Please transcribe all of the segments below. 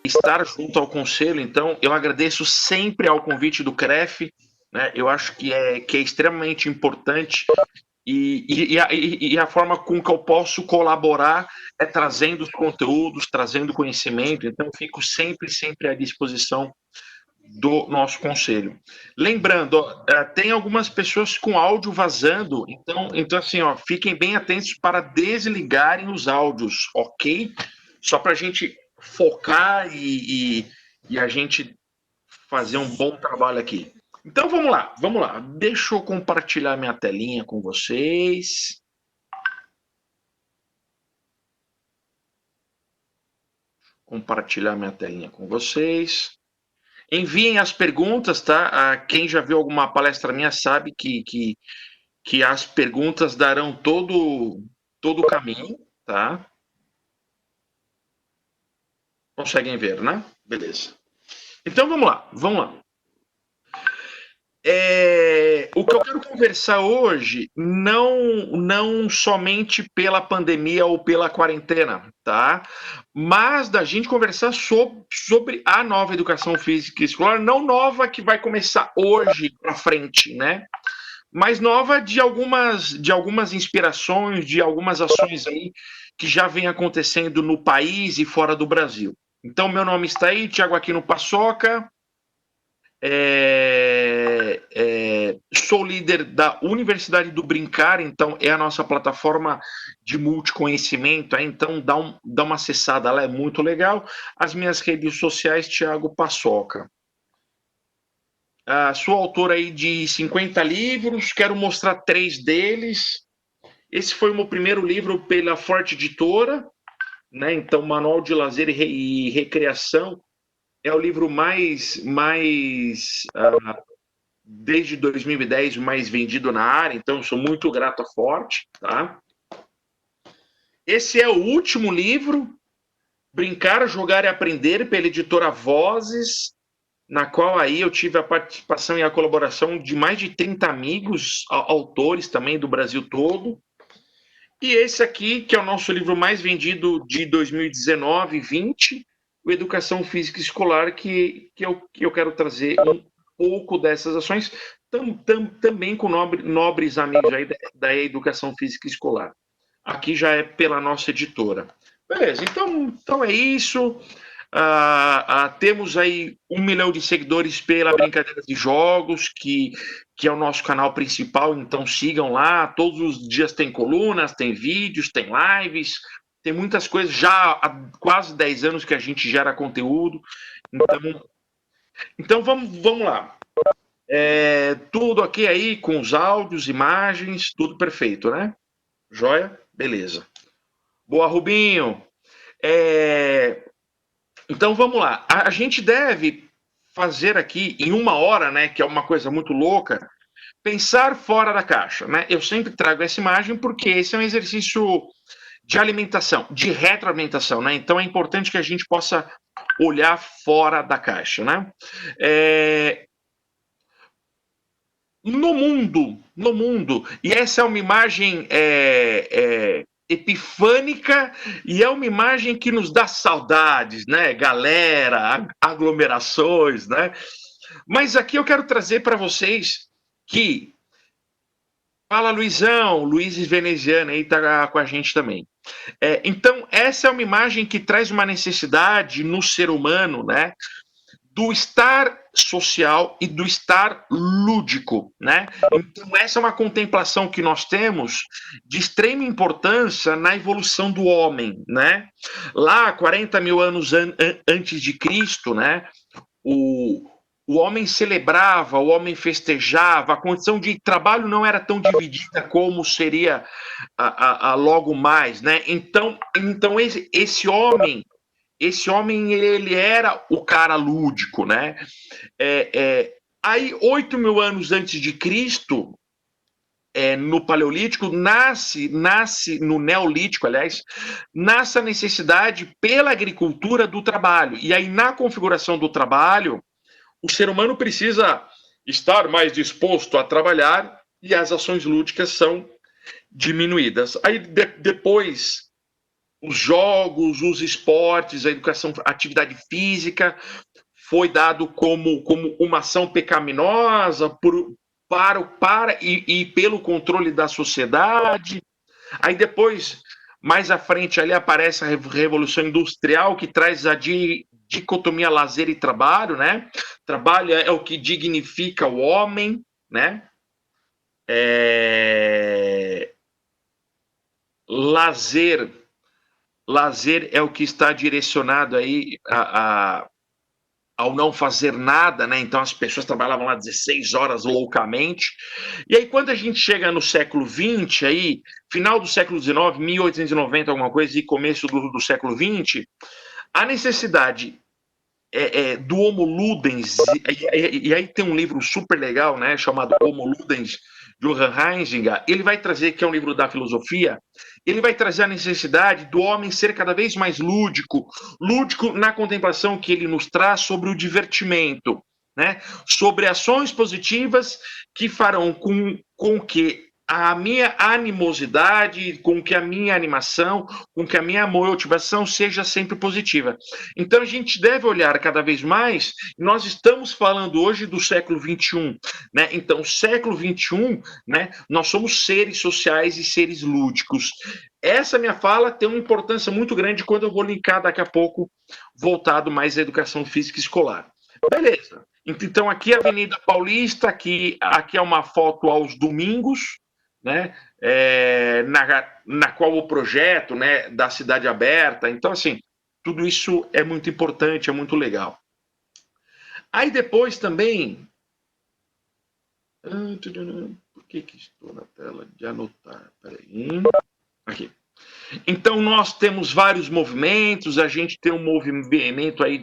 estar junto ao conselho. Então, eu agradeço sempre ao convite do CREF, né? Eu acho que é extremamente importante e a forma com que eu posso colaborar é trazendo os conteúdos, trazendo conhecimento. Então, eu fico sempre à disposição do nosso conselho. Lembrando, ó, tem algumas pessoas com áudio vazando, então assim, ó, fiquem bem atentos para desligarem os áudios, ok? Só para a gente focar e a gente fazer um bom trabalho aqui. Então vamos lá. Deixa eu compartilhar minha telinha com vocês. Compartilhar minha telinha com vocês. Enviem as perguntas, tá? Quem já viu alguma palestra minha sabe que as perguntas darão todo o caminho, tá? Conseguem ver, né? Beleza. Então vamos lá. O que eu quero conversar hoje não somente pela pandemia ou pela quarentena, tá? Mas da gente conversar sobre a nova educação física escolar, não nova que vai começar hoje para frente, né? Mas nova de algumas inspirações, de algumas ações aí que já vem acontecendo no país e fora do Brasil. Então, meu nome está aí, Thiago Aquino Paçoca, sou líder da Universidade do Brincar, então é a nossa plataforma de multiconhecimento, então dá uma acessada lá, é muito legal. As minhas redes sociais, Thiago Paçoca. Sou autor aí de 50 livros, quero mostrar 3 deles. Esse foi o meu primeiro livro pela Forte Editora, né? Então, Manual de Lazer e Recreação é o livro desde 2010 mais vendido na área, então eu sou muito grato à Forte, tá? Esse é o último livro, Brincar, Jogar e Aprender, pela editora Vozes, na qual aí eu tive a participação e a colaboração de mais de 30 amigos, autores também do Brasil todo. E esse aqui, que é o nosso livro mais vendido de 2019 e 20, o Educação Física Escolar, que eu quero trazer um pouco dessas ações, também com nobres amigos aí da Educação Física Escolar. Aqui já é pela nossa editora. Beleza, então é isso. Temos aí 1 milhão de seguidores pela Brincadeira de Jogos, que é o nosso canal principal, então sigam lá. Todos os dias tem colunas, tem vídeos, tem lives, tem muitas coisas. Já há quase 10 anos que a gente gera conteúdo. Então vamos lá. Tudo aqui aí com os áudios, imagens, tudo perfeito, né? Joia? Beleza. Boa, Rubinho. Então vamos lá. A gente deve fazer aqui em 1 hora, né? Que é uma coisa muito louca. Pensar fora da caixa, né? Eu sempre trago essa imagem porque esse é um exercício de alimentação, de retroalimentação, né? Então é importante que a gente possa olhar fora da caixa, né? No mundo, e essa é uma imagem epifânica e é uma imagem que nos dá saudades, né? Galera, aglomerações, né? Mas aqui eu quero trazer para vocês que fala Luizão, Luiz Veneziano aí tá com a gente também. Então, essa é uma imagem que traz uma necessidade no ser humano, né? Do estar social e do estar lúdico, né? Então, essa é uma contemplação que nós temos de extrema importância na evolução do homem, né? Lá, 40 mil anos antes de Cristo, né? O homem celebrava, o homem festejava, a condição de trabalho não era tão dividida como seria logo mais, né? Então esse homem ele era o cara lúdico, né? Aí 8 mil anos antes de Cristo, no Paleolítico, nasce no Neolítico, aliás, nasce a necessidade pela agricultura do trabalho. E aí na configuração do trabalho o ser humano precisa estar mais disposto a trabalhar e as ações lúdicas são diminuídas. Aí depois os jogos, os esportes, a educação, a atividade física, foi dado como uma ação pecaminosa e pelo controle da sociedade. Aí depois, mais à frente, ali aparece a Revolução Industrial, que traz a dicotomia lazer e trabalho, né? Trabalho é o que dignifica o homem, né? Lazer, lazer é o que está direcionado aí ao não fazer nada, né? Então as pessoas trabalhavam lá 16 horas loucamente. E aí, quando a gente chega no século XX, aí, final do século XIX, 1890, alguma coisa, e começo do século XX, a necessidade do Homo Ludens, e aí tem um livro super legal, né, chamado Homo Ludens, de Johann Huizinga, ele vai trazer, que é um livro da filosofia, ele vai trazer a necessidade do homem ser cada vez mais lúdico, lúdico na contemplação que ele nos traz sobre o divertimento, né, sobre ações positivas que farão com que a minha animosidade, com que a minha animação, com que a minha motivação seja sempre positiva. Então a gente deve olhar cada vez mais, nós estamos falando hoje do século XXI, né? Então, século XXI, né, nós somos seres sociais e seres lúdicos. Essa minha fala tem uma importância muito grande quando eu vou linkar daqui a pouco, voltado mais à educação física escolar. Beleza. Então, aqui é a Avenida Paulista, aqui é uma foto aos domingos, né? Na qual o projeto, né, da cidade aberta. Então, assim, tudo isso é muito importante, é muito legal. Aí depois também. Por que estou na tela de anotar? Peraí. Aqui. Então, nós temos vários movimentos, a gente tem um movimento aí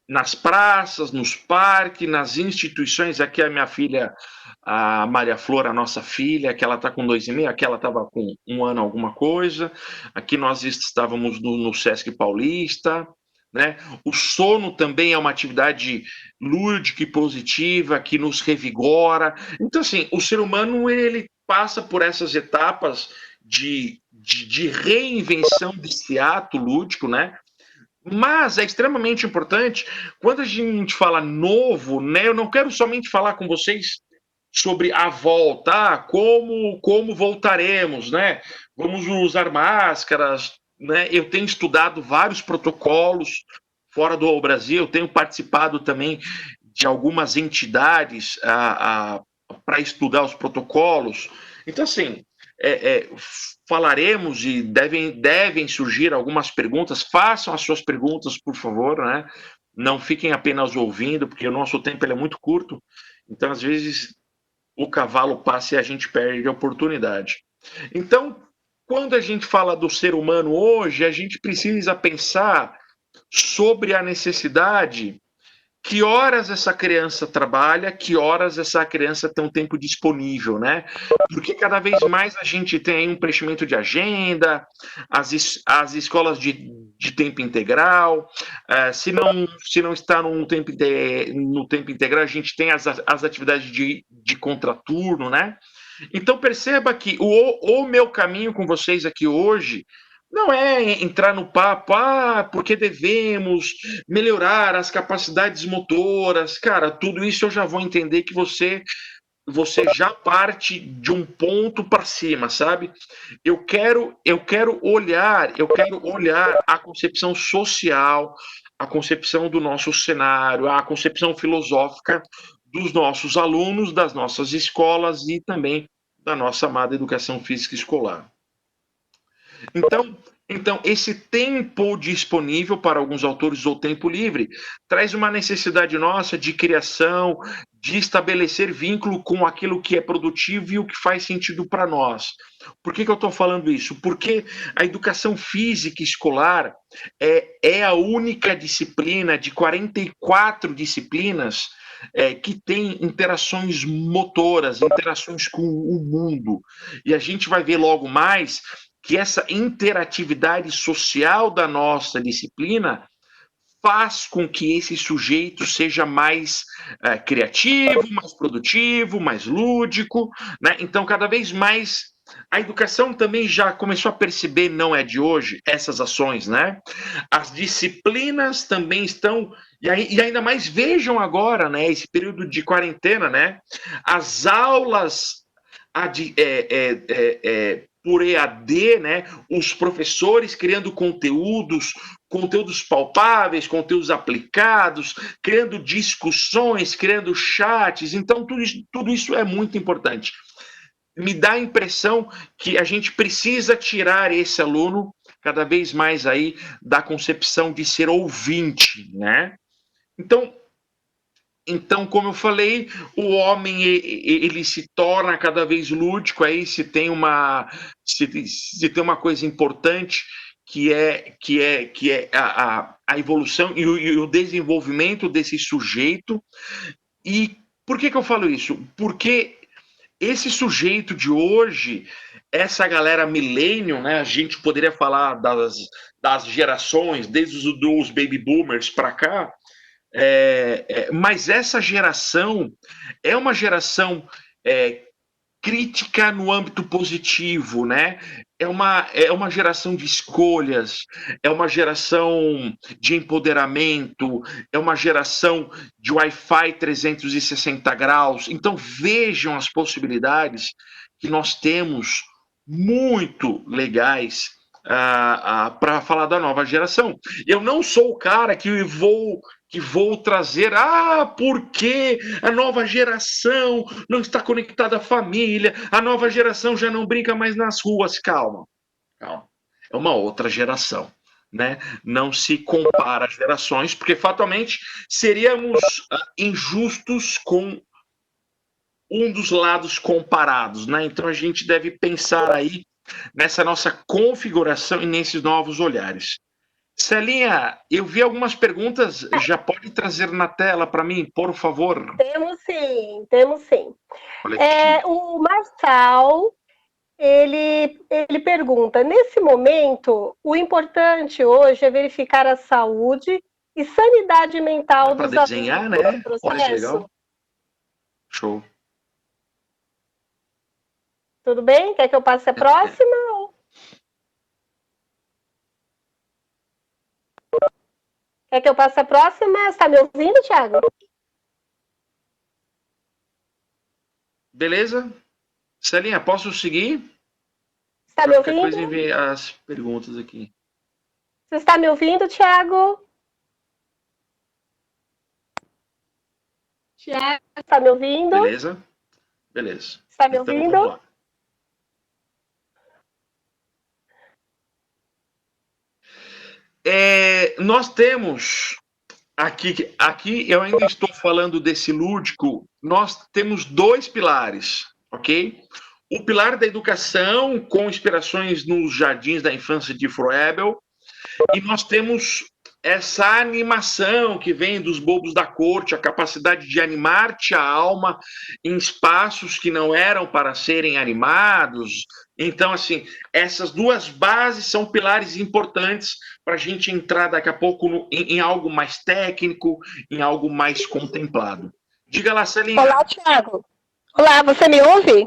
nas praças, nos parques, nas instituições. Aqui a minha filha, a Maria Flor, a nossa filha, que ela está com 2,5, aqui ela estava com 1 ano alguma coisa. Aqui nós estávamos no Sesc Paulista, né? O sono também é uma atividade lúdica e positiva que nos revigora. Então, assim, o ser humano ele passa por essas etapas de reinvenção desse ato lúdico, né? Mas é extremamente importante, quando a gente fala novo, né, eu não quero somente falar com vocês sobre a volta, como voltaremos, né? Vamos usar máscaras, né? Eu tenho estudado vários protocolos fora do Brasil, eu tenho participado também de algumas entidades para estudar os protocolos. Então, assim, falaremos e devem surgir algumas perguntas. Façam as suas perguntas, por favor, né? Não fiquem apenas ouvindo, porque o nosso tempo é muito curto. Então, às vezes, o cavalo passa e a gente perde a oportunidade. Então, quando a gente fala do ser humano hoje, a gente precisa pensar sobre a necessidade. Que horas essa criança trabalha, que horas essa criança tem um tempo disponível, né? Porque cada vez mais a gente tem um preenchimento de agenda, as escolas de tempo integral, se não está no tempo integral, a gente tem as atividades de contraturno, né? Então perceba que o meu caminho com vocês aqui hoje não é entrar no papo, porque devemos melhorar as capacidades motoras. Cara, tudo isso eu já vou entender que você já parte de um ponto para cima, sabe? Eu quero olhar a concepção social, a concepção do nosso cenário, a concepção filosófica dos nossos alunos, das nossas escolas e também da nossa amada educação física escolar. Então, esse tempo disponível para alguns autores ou tempo livre traz uma necessidade nossa de criação, de estabelecer vínculo com aquilo que é produtivo e o que faz sentido para nós. Por que eu estou falando isso? Porque a educação física escolar é a única disciplina de 44 disciplinas que tem interações motoras, interações com o mundo. E a gente vai ver logo mais que essa interatividade social da nossa disciplina faz com que esse sujeito seja mais criativo, mais produtivo, mais lúdico, né? Então, cada vez mais a educação também já começou a perceber, não é de hoje, essas ações, né? As disciplinas também estão, e ainda mais vejam agora, né, esse período de quarentena, né? As aulas por EAD, né? Os professores criando conteúdos palpáveis, conteúdos aplicados, criando discussões, criando chats. Então, tudo isso é muito importante. Me dá a impressão que a gente precisa tirar esse aluno cada vez mais aí da concepção de ser ouvinte, né? Então, como eu falei, o homem ele se torna cada vez lúdico. Aí se tem uma coisa importante que é a evolução e o desenvolvimento desse sujeito. E por que eu falo isso? Porque esse sujeito de hoje, essa galera millennial, né? A gente poderia falar das gerações, desde os baby boomers para cá, mas essa geração é uma geração é, crítica no âmbito positivo, né? É uma geração de escolhas, é uma geração de empoderamento, é uma geração de Wi-Fi 360 graus. Então vejam as possibilidades que nós temos muito legais para falar da nova geração. Eu não sou o cara que vou trazer, porque a nova geração não está conectada à família, a nova geração já não brinca mais nas ruas. Calma, calma. É uma outra geração, né? Não se compara as gerações, porque fatalmente seríamos injustos com um dos lados comparados, né? Então a gente deve pensar aí nessa nossa configuração e nesses novos olhares. Celinha, eu vi algumas perguntas, já pode trazer na tela para mim, por favor? Temos sim, temos sim. Olha aqui. O Marçal, ele pergunta: nesse momento, o importante hoje é verificar a saúde e sanidade Dá mental para dos alunos desenhar, nesse né? Olha que processo? legal. Show. Tudo bem? Quer que eu passe a próxima? Quer que eu passe a próxima? Está me ouvindo, Thiago? Beleza? Celinha, posso seguir? Está me Qualquer ouvindo? coisa envie as perguntas aqui. Você está me ouvindo, Thiago? Thiago, está me ouvindo? Beleza? Beleza. Está me Então vamos ouvindo? lá. Nós temos aqui eu ainda estou falando desse lúdico, nós temos dois pilares, ok? O pilar da educação, com inspirações nos jardins da infância de Froebel, e nós temos essa animação que vem dos bobos da corte, a capacidade de animar-te a alma em espaços que não eram para serem animados. Então, assim, essas duas bases são pilares importantes para a gente entrar daqui a pouco em algo mais técnico, em algo mais contemplado. Diga lá, Celinha. Olá, Thiago. Olá, você me ouve?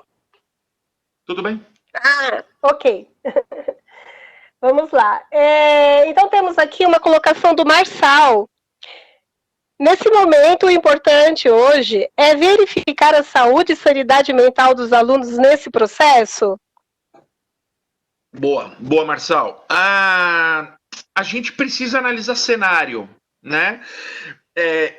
Tudo bem? Ok. Vamos lá. Então temos aqui uma colocação do Marçal. Nesse momento, o importante hoje é verificar a saúde e sanidade mental dos alunos nesse processo? Boa, Marçal. A gente precisa analisar cenário, né?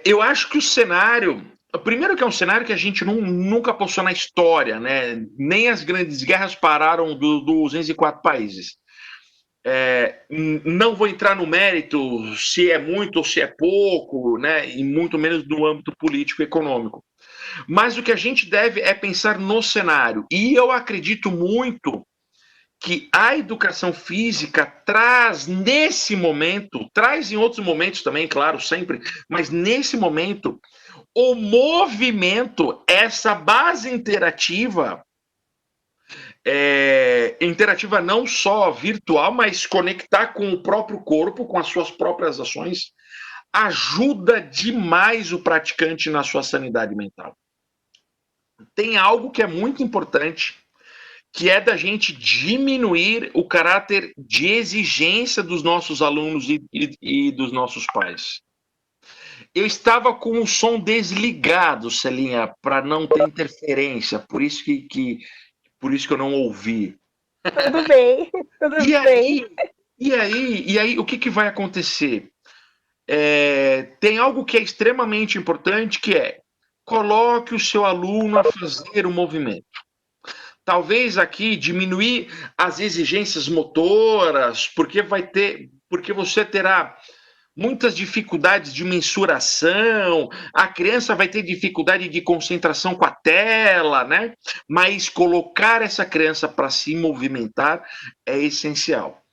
Eu acho que o cenário, primeiro que é um cenário que a gente nunca passou na história, né? Nem as grandes guerras pararam dos 204 países. Não vou entrar no mérito se é muito ou se é pouco, né? E muito menos no âmbito político e econômico. Mas o que a gente deve é pensar no cenário. E eu acredito muito que a educação física traz nesse momento, traz em outros momentos também, claro, sempre, mas nesse momento, o movimento, essa base interativa, interativa não só virtual, mas conectar com o próprio corpo, com as suas próprias ações, ajuda demais o praticante na sua sanidade mental. Tem algo que é muito importante, que é da gente diminuir o caráter de exigência dos nossos alunos e dos nossos pais. Eu estava com o som desligado, Celinha, para não ter interferência, por isso que eu não ouvi. Tudo bem, tudo E bem. aí, o que vai acontecer? Tem algo que é extremamente importante, que é coloque o seu aluno a fazer o movimento. Talvez aqui diminuir as exigências motoras, porque você terá muitas dificuldades de mensuração, a criança vai ter dificuldade de concentração com a tela, né? Mas colocar essa criança para se movimentar é essencial.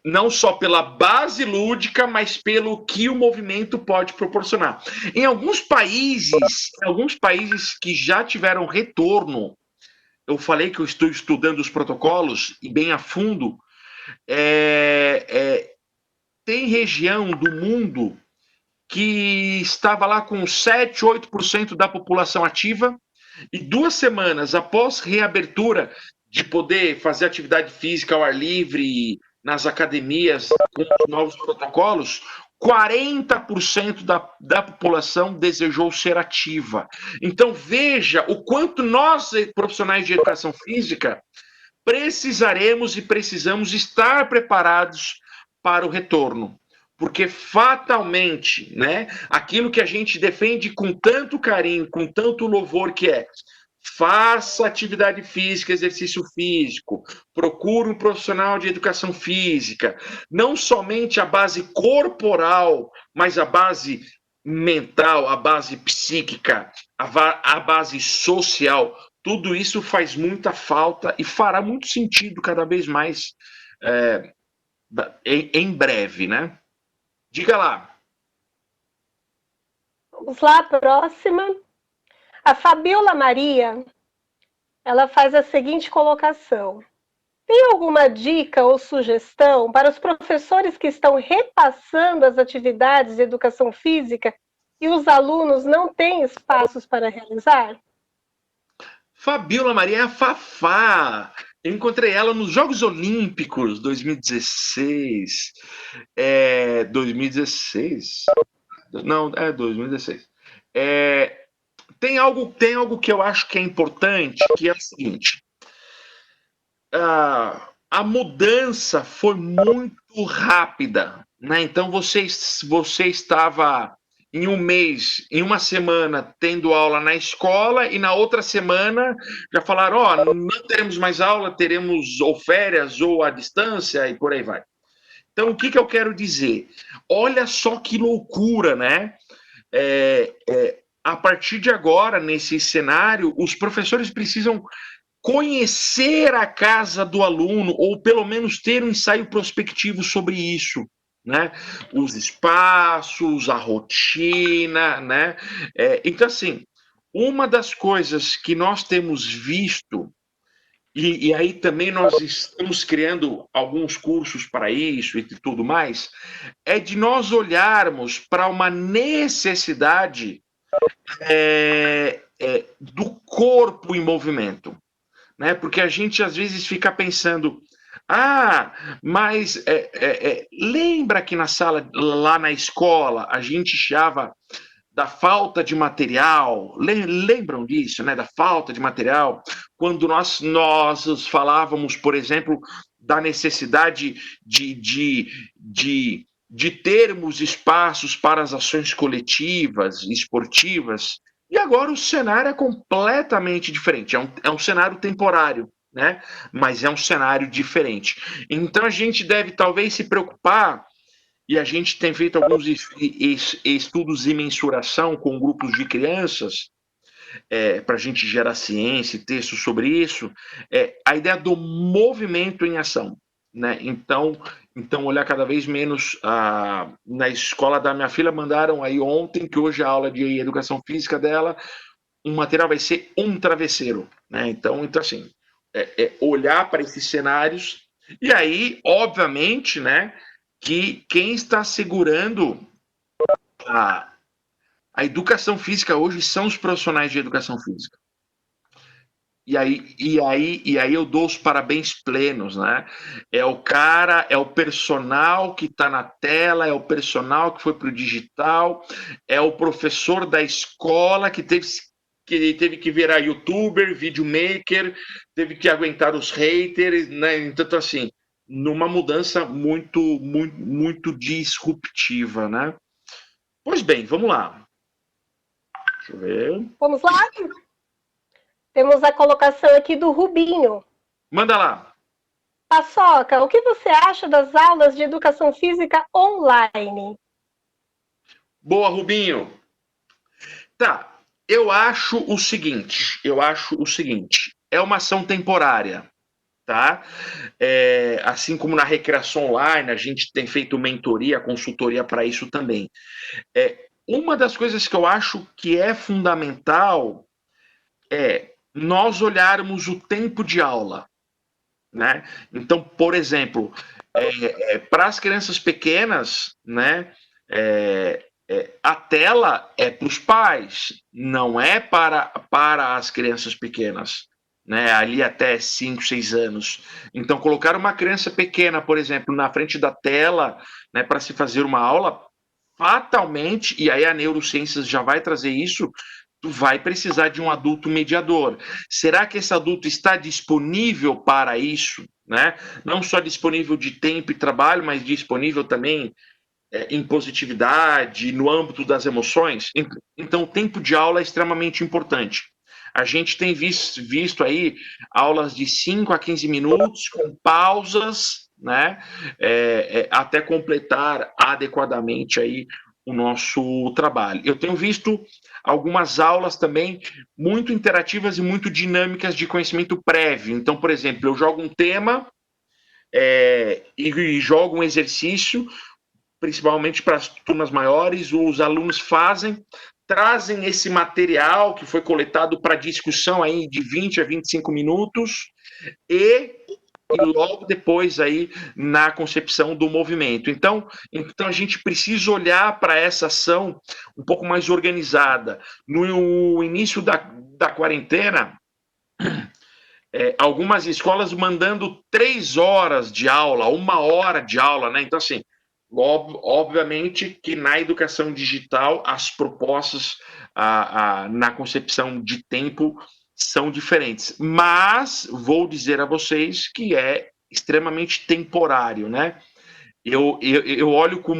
Não só pela base lúdica, mas pelo que o movimento pode proporcionar. Em alguns países que já tiveram retorno, eu falei que eu estou estudando os protocolos e bem a fundo, tem região do mundo que estava lá com 7, 8% da população ativa, e 2 semanas após reabertura de poder fazer atividade física ao ar livre nas academias com os novos protocolos, 40% da população desejou ser ativa. Então, veja o quanto nós, profissionais de educação física, precisaremos e precisamos estar preparados para o retorno. Porque fatalmente, né, aquilo que a gente defende com tanto carinho, com tanto louvor, que é faça atividade física, exercício físico, procure um profissional de educação física, não somente a base corporal, mas a base mental, a base psíquica, a base social. Tudo isso faz muita falta e fará muito sentido cada vez mais em breve, né? Diga lá. Vamos lá, próxima. A Fabiola Maria, ela faz a seguinte colocação. Tem alguma dica ou sugestão para os professores que estão repassando as atividades de educação física e os alunos não têm espaços para realizar? Fabiola Maria é a Fafá. Eu encontrei ela nos Jogos Olímpicos 2016. 2016? Não, 2016. Tem algo que eu acho que é importante, que é o seguinte. A mudança foi muito rápida, né? Então você estava em um mês, em uma semana, tendo aula na escola, e na outra semana já falaram, não teremos mais aula, teremos ou férias ou à distância, e por aí vai. Então, o que eu quero dizer? Olha só que loucura, né? A partir de agora, nesse cenário, os professores precisam conhecer a casa do aluno, ou pelo menos ter um ensaio prospectivo sobre isso, né? Os espaços, a rotina, né? Então, assim, uma das coisas que nós temos visto, e aí também nós estamos criando alguns cursos para isso e tudo mais, é de nós olharmos para uma necessidade do corpo em movimento. Né? Porque a gente às vezes fica pensando, mas lembra que na sala, lá na escola, a gente chava da falta de material, lembram disso, né? Da falta de material, quando nós falávamos, por exemplo, da necessidade de termos espaços para as ações coletivas, esportivas, e agora o cenário é completamente diferente. É um cenário temporário, né? Mas é um cenário diferente. Então a gente deve talvez se preocupar, e a gente tem feito alguns estudos de mensuração com grupos de crianças, para a gente gerar ciência e textos sobre isso, a ideia do movimento em ação. Né? Então, olhar cada vez menos. Na escola da minha filha, mandaram aí ontem, que hoje a aula de educação física dela, um material vai ser um travesseiro. Né? Então, assim, olhar para esses cenários, e aí, obviamente, né, que quem está segurando a educação física hoje são os profissionais de educação física. E aí eu dou os parabéns plenos, né? É o cara, é o personal que está na tela, é o personal que foi para o digital, é o professor da escola que teve que virar youtuber, videomaker, teve que aguentar os haters, né? Então, assim, numa mudança muito, muito, muito disruptiva, né? Pois bem, vamos lá. Deixa eu ver. Vamos lá? Temos a colocação aqui do Rubinho. Manda lá. Paçoca, o que você acha das aulas de educação física online? Boa, Rubinho. Tá, eu acho o seguinte, é uma ação temporária, tá? Assim como na recreação online, a gente tem feito mentoria, consultoria para isso também. Uma das coisas que eu acho que é fundamental é nós olharmos o tempo de aula, né? Então, por exemplo, para as crianças pequenas, né? A tela é para os pais, não é para as crianças pequenas, né? Ali até 5, 6 anos. Então, colocar uma criança pequena, por exemplo, na frente da tela, né, para se fazer uma aula, fatalmente, e aí a neurociências já vai trazer isso, tu vai precisar de um adulto mediador. Será que esse adulto está disponível para isso? Né? Não só disponível de tempo e trabalho, mas disponível também em positividade, no âmbito das emoções. Então, o tempo de aula é extremamente importante. A gente tem visto aí aulas de 5 a 15 minutos, com pausas, né? Até completar adequadamente aí o nosso trabalho. Eu tenho visto algumas aulas também muito interativas e muito dinâmicas de conhecimento prévio. Então, por exemplo, eu jogo um tema e jogo um exercício, principalmente para as turmas maiores, os alunos trazem esse material que foi coletado para discussão aí de 20 a 25 minutos e, e logo depois aí na concepção do movimento. Então a gente precisa olhar para essa ação um pouco mais organizada. No início da quarentena, algumas escolas mandando 3 horas de aula, 1 hora de aula, né? Então, assim, obviamente que na educação digital as propostas na concepção de tempo são diferentes, mas vou dizer a vocês que é extremamente temporário, né? Eu olho com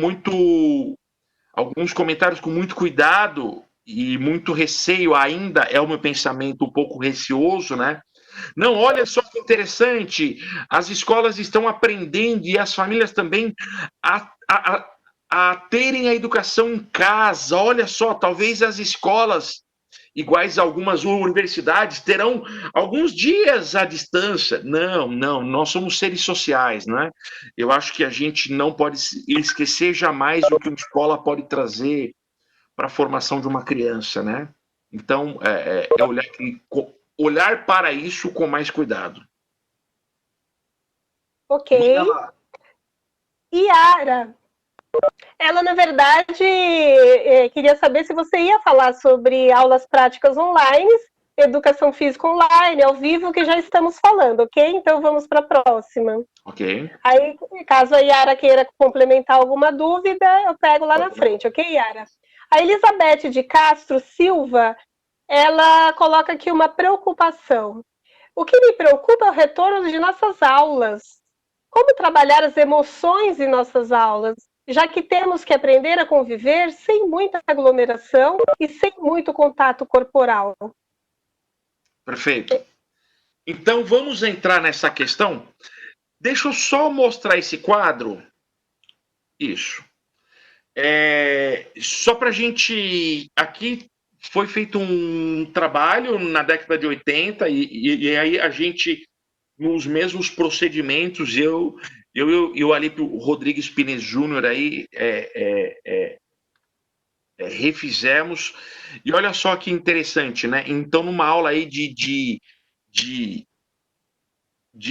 alguns comentários com muito cuidado e muito receio ainda, é o meu pensamento um pouco receoso, né? Não, olha só que interessante, as escolas estão aprendendo e as famílias também a, a, a terem a educação em casa. Olha só, talvez as escolas, iguais a algumas universidades, terão alguns dias à distância. Não, não, nós somos seres sociais, né? Eu acho que a gente não pode esquecer jamais o que uma escola pode trazer para a formação de uma criança, né? Então, olhar para isso com mais cuidado. Ok. Manda lá. Yara, ela, na verdade, queria saber se você ia falar sobre aulas práticas online, educação física online, ao vivo, que já estamos falando, ok? Então vamos para a próxima. Ok. Aí, caso a Yara queira complementar alguma dúvida, eu pego lá na frente, ok, Yara? A Elizabeth de Castro Silva, ela coloca aqui uma preocupação. O que me preocupa é o retorno de nossas aulas. Como trabalhar as emoções em nossas aulas, já que temos que aprender a conviver sem muita aglomeração e sem muito contato corporal. Perfeito. Então, vamos entrar nessa questão. Deixa eu só mostrar esse quadro. Isso. Só para a gente. Aqui foi feito um trabalho na década de 80, e aí a gente, nos mesmos procedimentos, eu ali para o Rodrigues Pines Júnior aí, refizemos. E olha só que interessante, né? Então, numa aula aí de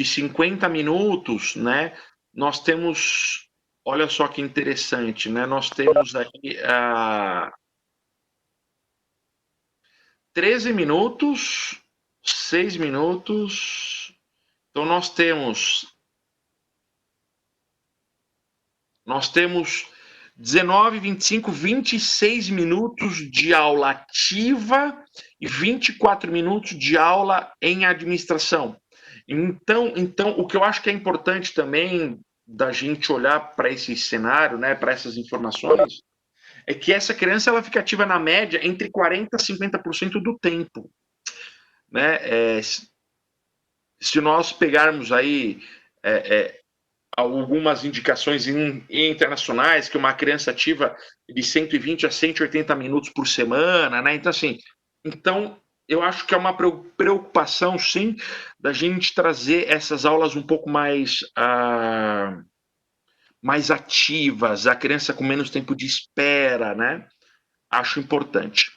50 minutos, né? Nós temos, olha só que interessante, né? Nós temos aí 13 minutos, 6 minutos. Então, nós temos 19, 25, 26 minutos de aula ativa e 24 minutos de aula em administração. Então, o que eu acho que é importante também da gente olhar para esse cenário, né, para essas informações, é que essa criança ela fica ativa na média entre 40% a 50% do tempo. Né? Se nós pegarmos aí algumas indicações internacionais, que uma criança ativa de 120 a 180 minutos por semana, né? Então, assim, eu acho que é uma preocupação, sim, da gente trazer essas aulas um pouco mais ativas, a criança com menos tempo de espera, né? Acho importante.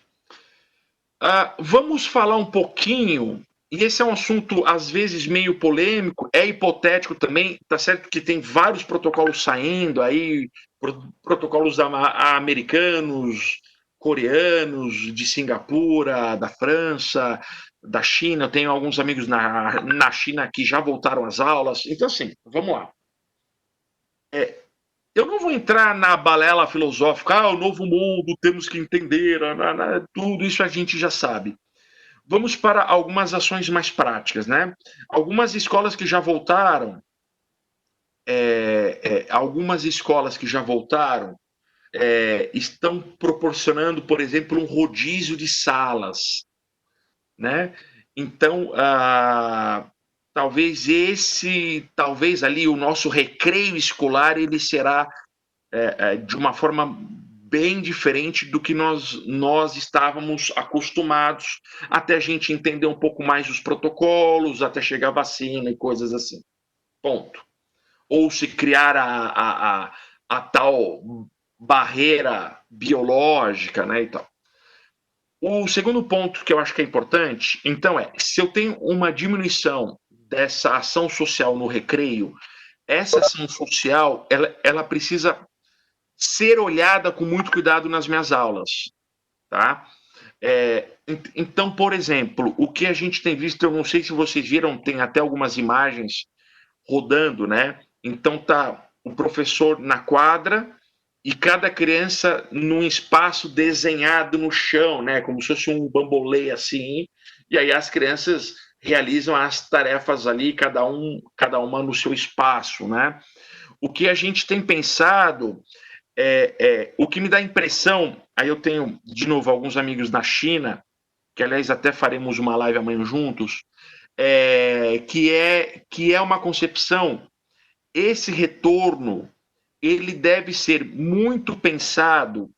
Vamos falar um pouquinho, e esse é um assunto às vezes meio polêmico, é hipotético também, tá certo que tem vários protocolos saindo aí, protocolos americanos, coreanos, de Singapura, da França, da China. Eu tenho alguns amigos na China que já voltaram às aulas. Então, assim, vamos lá. Eu não vou entrar na balela filosófica, o novo mundo, temos que entender, tudo isso a gente já sabe. Vamos para algumas ações mais práticas, né? Algumas escolas que já voltaram, estão proporcionando, por exemplo, um rodízio de salas, né? Então, talvez ali o nosso recreio escolar ele será de uma forma bem diferente do que nós estávamos acostumados, até a gente entender um pouco mais os protocolos, até chegar a vacina e coisas assim. Ponto. Ou se criar a tal barreira biológica, né, e tal. O segundo ponto que eu acho que é importante, então, se eu tenho uma diminuição dessa ação social no recreio, essa ação social, ela precisa ser olhada com muito cuidado nas minhas aulas, tá? Então, por exemplo, o que a gente tem visto, eu não sei se vocês viram, tem até algumas imagens rodando, né? Então tá o professor na quadra e cada criança num espaço desenhado no chão, né? Como se fosse um bambolê assim. E aí as crianças realizam as tarefas ali, cada uma no seu espaço, né? O que a gente tem pensado o que me dá impressão, aí eu tenho, de novo, alguns amigos na China, que aliás até faremos uma live amanhã juntos, que é uma concepção, esse retorno, ele deve ser muito pensado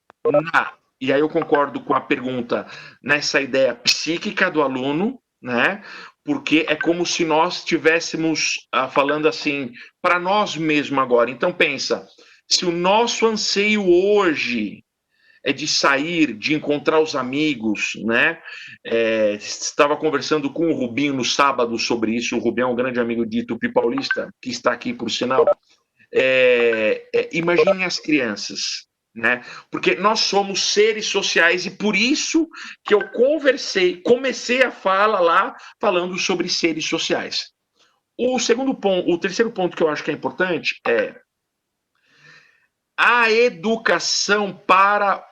e aí eu concordo com a pergunta, nessa ideia psíquica do aluno, né? Porque é como se nós estivéssemos falando assim, para nós mesmos agora. Então pensa, se o nosso anseio hoje é de sair, de encontrar os amigos, né? Estava conversando com o Rubinho no sábado sobre isso. O Rubinho é um grande amigo de Tupi Paulista, que está aqui por sinal. Imaginem as crianças, né? Porque nós somos seres sociais e por isso que eu comecei a fala lá falando sobre seres sociais. O terceiro ponto que eu acho que é importante é a educação para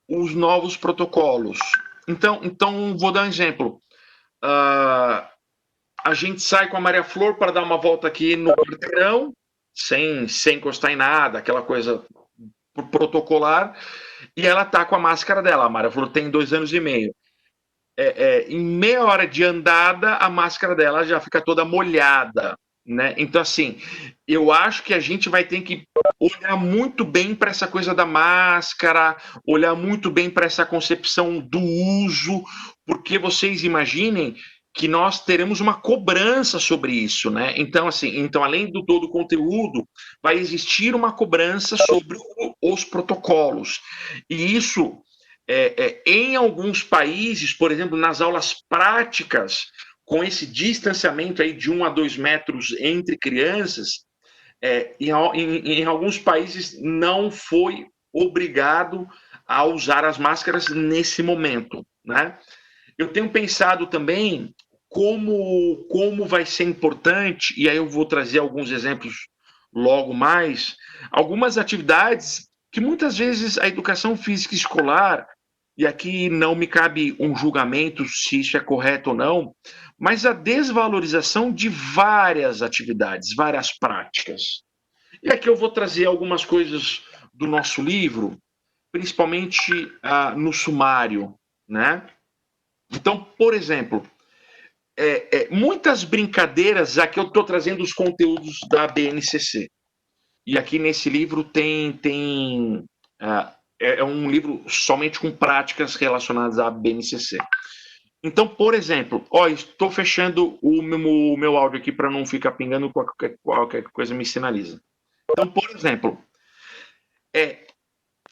os novos protocolos. Então vou dar um exemplo. A gente sai com a Maria Flor para dar uma volta aqui no quarteirão, sem encostar em nada, aquela coisa protocolar, e ela tá com a máscara dela. A Maria Flor tem 2 anos e meio. Em meia hora de andada, a máscara dela já fica toda molhada, né? Então, assim, eu acho que a gente vai ter que olhar muito bem para essa coisa da máscara, olhar muito bem para essa concepção do uso, porque vocês imaginem que nós teremos uma cobrança sobre isso, né? Então, assim, além do todo o conteúdo, vai existir uma cobrança sobre os protocolos. E isso, em alguns países, por exemplo, nas aulas práticas, com esse distanciamento aí de 1 a 2 metros entre crianças, em alguns países não foi obrigado a usar as máscaras nesse momento, né? Eu tenho pensado também como vai ser importante, e aí eu vou trazer alguns exemplos logo mais, algumas atividades que muitas vezes a educação física escolar, e aqui não me cabe um julgamento se isso é correto ou não, mas a desvalorização de várias atividades, várias práticas. E aqui eu vou trazer algumas coisas do nosso livro, principalmente no sumário, né? Então, por exemplo, muitas brincadeiras, aqui eu estou trazendo os conteúdos da BNCC. E aqui nesse livro é um livro somente com práticas relacionadas à BNCC. Então, por exemplo, estou fechando o meu áudio aqui para não ficar pingando, qualquer coisa me sinaliza. Então, por exemplo,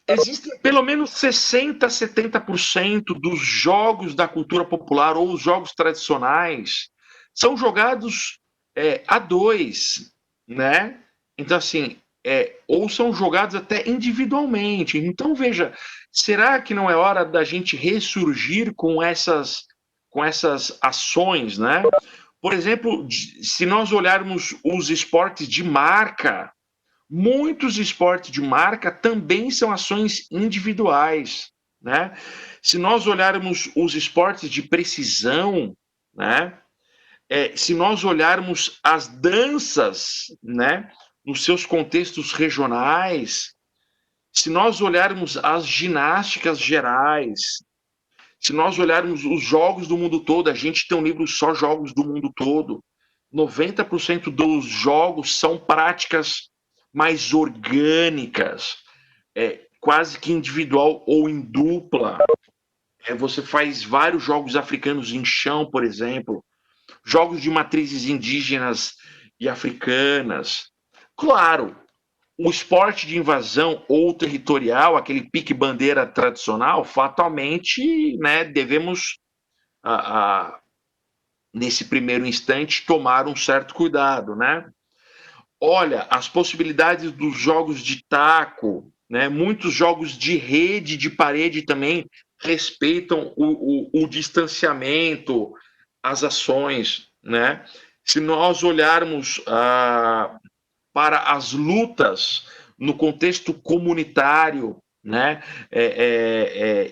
existem pelo menos 60%, 70% dos jogos da cultura popular ou os jogos tradicionais são jogados a dois, né? Então, assim, ou são jogados até individualmente. Então, veja, será que não é hora da gente ressurgir com essas ações, né? Por exemplo, se nós olharmos os esportes de marca, muitos esportes de marca também são ações individuais, né? Se nós olharmos os esportes de precisão, né? Se nós olharmos as danças, né? Nos seus contextos regionais, se nós olharmos as ginásticas gerais, se nós olharmos os jogos do mundo todo, a gente tem um livro só Jogos do Mundo Todo. 90% dos jogos são práticas mais orgânicas, quase que individual ou em dupla. Você faz vários jogos africanos em chão, por exemplo, jogos de matrizes indígenas e africanas. Claro, o esporte de invasão ou territorial, aquele pique-bandeira tradicional, fatalmente, né, devemos, nesse primeiro instante, tomar um certo cuidado, né? Olha, as possibilidades dos jogos de taco, né? Muitos jogos de rede, de parede também respeitam o distanciamento, as ações, né? Se nós olharmos para as lutas no contexto comunitário, né?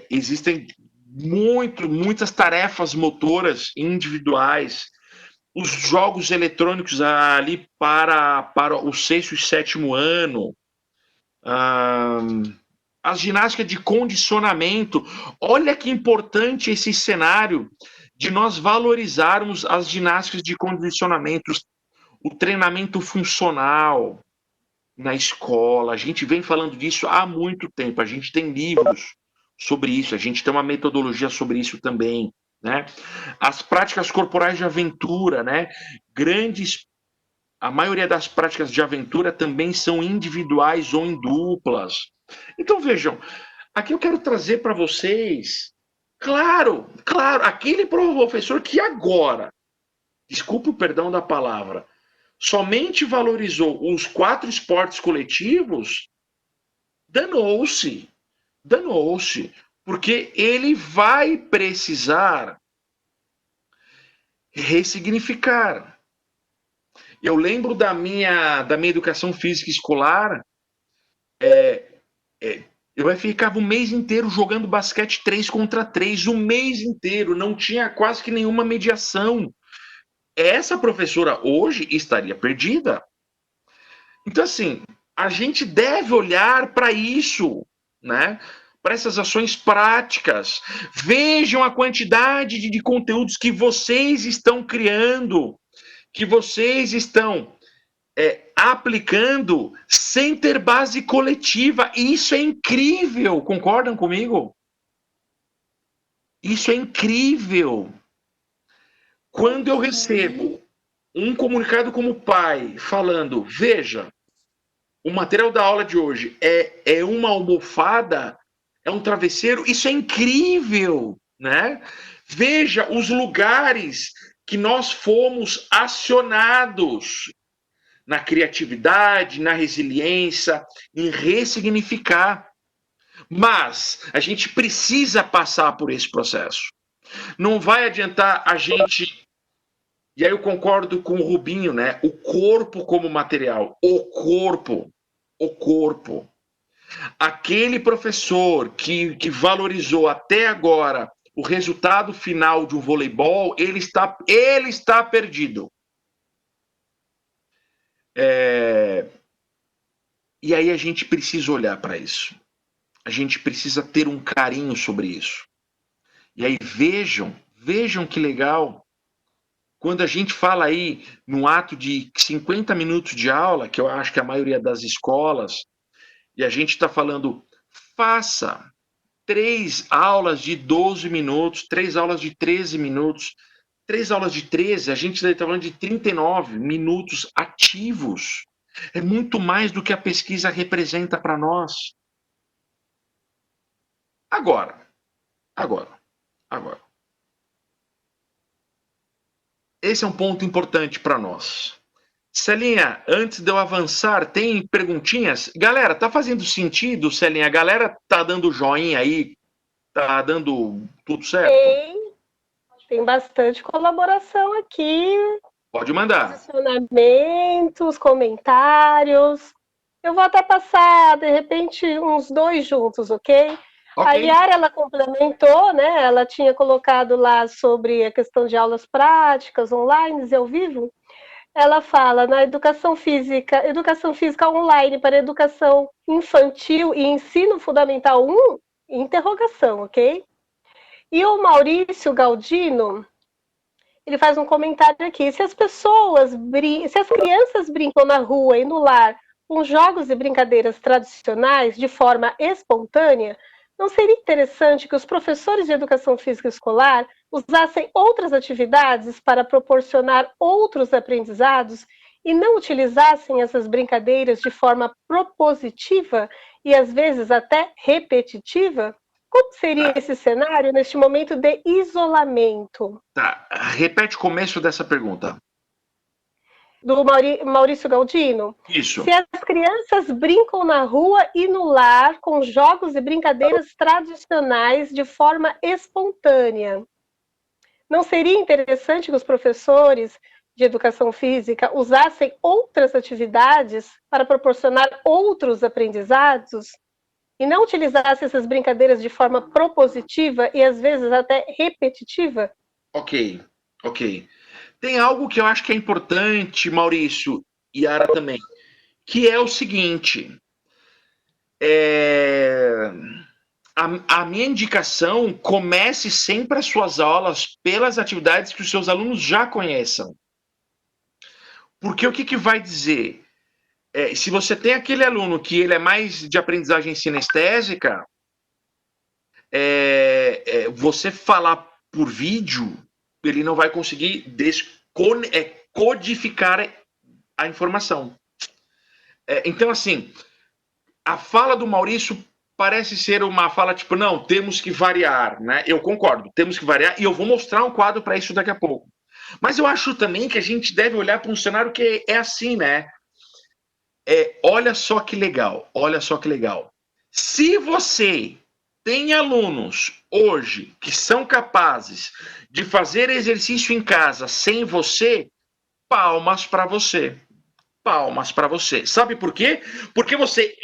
Existem muitas tarefas motoras individuais. Os jogos eletrônicos ali para o sexto e sétimo ano, a ginástica de condicionamento. Olha que importante esse cenário de nós valorizarmos as ginásticas de condicionamento, o treinamento funcional na escola. A gente vem falando disso há muito tempo, a gente tem livros sobre isso, a gente tem uma metodologia sobre isso também, né? As práticas corporais de aventura, né? A maioria das práticas de aventura também são individuais ou em duplas. Então, vejam, aqui eu quero trazer para vocês, claro, aquele professor que agora, desculpe o perdão da palavra, somente valorizou os 4 esportes coletivos, danou-se, porque ele vai precisar ressignificar. Eu lembro da minha educação física escolar, eu ficava o mês inteiro jogando basquete 3 contra 3, o mês inteiro, não tinha quase que nenhuma mediação. Essa professora hoje estaria perdida. Então, assim, a gente deve olhar para isso, né? Para essas ações práticas. Vejam a quantidade de conteúdos que vocês estão criando, que vocês estão aplicando sem ter base coletiva. Isso é incrível, concordam comigo? Isso é incrível. Quando eu recebo um comunicado como pai falando, veja, o material da aula de hoje é uma almofada, é um travesseiro, isso é incrível, né? Veja os lugares que nós fomos acionados na criatividade, na resiliência, em ressignificar. Mas a gente precisa passar por esse processo. Não vai adiantar a gente E aí eu concordo com o Rubinho, né? O corpo como material. O corpo. O corpo. Aquele professor que valorizou até agora o resultado final de um voleibol, ele está perdido. E aí a gente precisa olhar para isso. A gente precisa ter um carinho sobre isso. E aí vejam que legal. Quando a gente fala aí num ato de 50 minutos de aula, que eu acho que a maioria das escolas, e a gente está falando, faça 3 aulas de 12 minutos, 3 aulas de 13 minutos, 3 aulas de 13, a gente está falando de 39 minutos ativos. É muito mais do que a pesquisa representa para nós. Agora. Esse é um ponto importante para nós. Celinha, antes de eu avançar, tem perguntinhas? Galera, tá fazendo sentido, Celinha? A galera tá dando joinha aí? Tá dando tudo certo? Tem bastante colaboração aqui. Pode mandar. Posicionamentos, comentários. Eu vou até passar, de repente, uns 2 juntos, ok? A Yara, ela complementou, né? Ela tinha colocado lá sobre a questão de aulas práticas, online e ao vivo. Ela fala na educação física online para educação infantil e ensino fundamental 1, interrogação, ok? E o Maurício Galdino, ele faz um comentário aqui. Se as crianças brincam na rua e no lar com jogos e brincadeiras tradicionais de forma espontânea, não seria interessante que os professores de educação física escolar usassem outras atividades para proporcionar outros aprendizados e não utilizassem essas brincadeiras de forma propositiva e às vezes até repetitiva? Como seria esse cenário neste momento de isolamento? Tá, repete o começo dessa pergunta. Do Maurício Galdino. Isso. Se as crianças brincam na rua e no lar com jogos e brincadeiras tradicionais de forma espontânea, não seria interessante que os professores de educação física usassem outras atividades para proporcionar outros aprendizados e não utilizassem essas brincadeiras de forma propositiva e às vezes até repetitiva? Ok. Tem algo que eu acho que é importante, Maurício e Yara também, que é o seguinte. A minha indicação, comece sempre as suas aulas pelas atividades que os seus alunos já conheçam. Porque o que vai dizer? Se você tem aquele aluno que ele é mais de aprendizagem sinestésica, você falar por vídeo, ele não vai conseguir codificar a informação. Então, assim, a fala do Maurício parece ser uma fala tipo, não, temos que variar, né? Eu concordo, temos que variar, e eu vou mostrar um quadro para isso daqui a pouco. Mas eu acho também que a gente deve olhar para um cenário que é assim, né? Olha só que legal. Se você tem alunos hoje que são capazes de fazer exercício em casa sem você, palmas para você. Sabe por quê? Porque você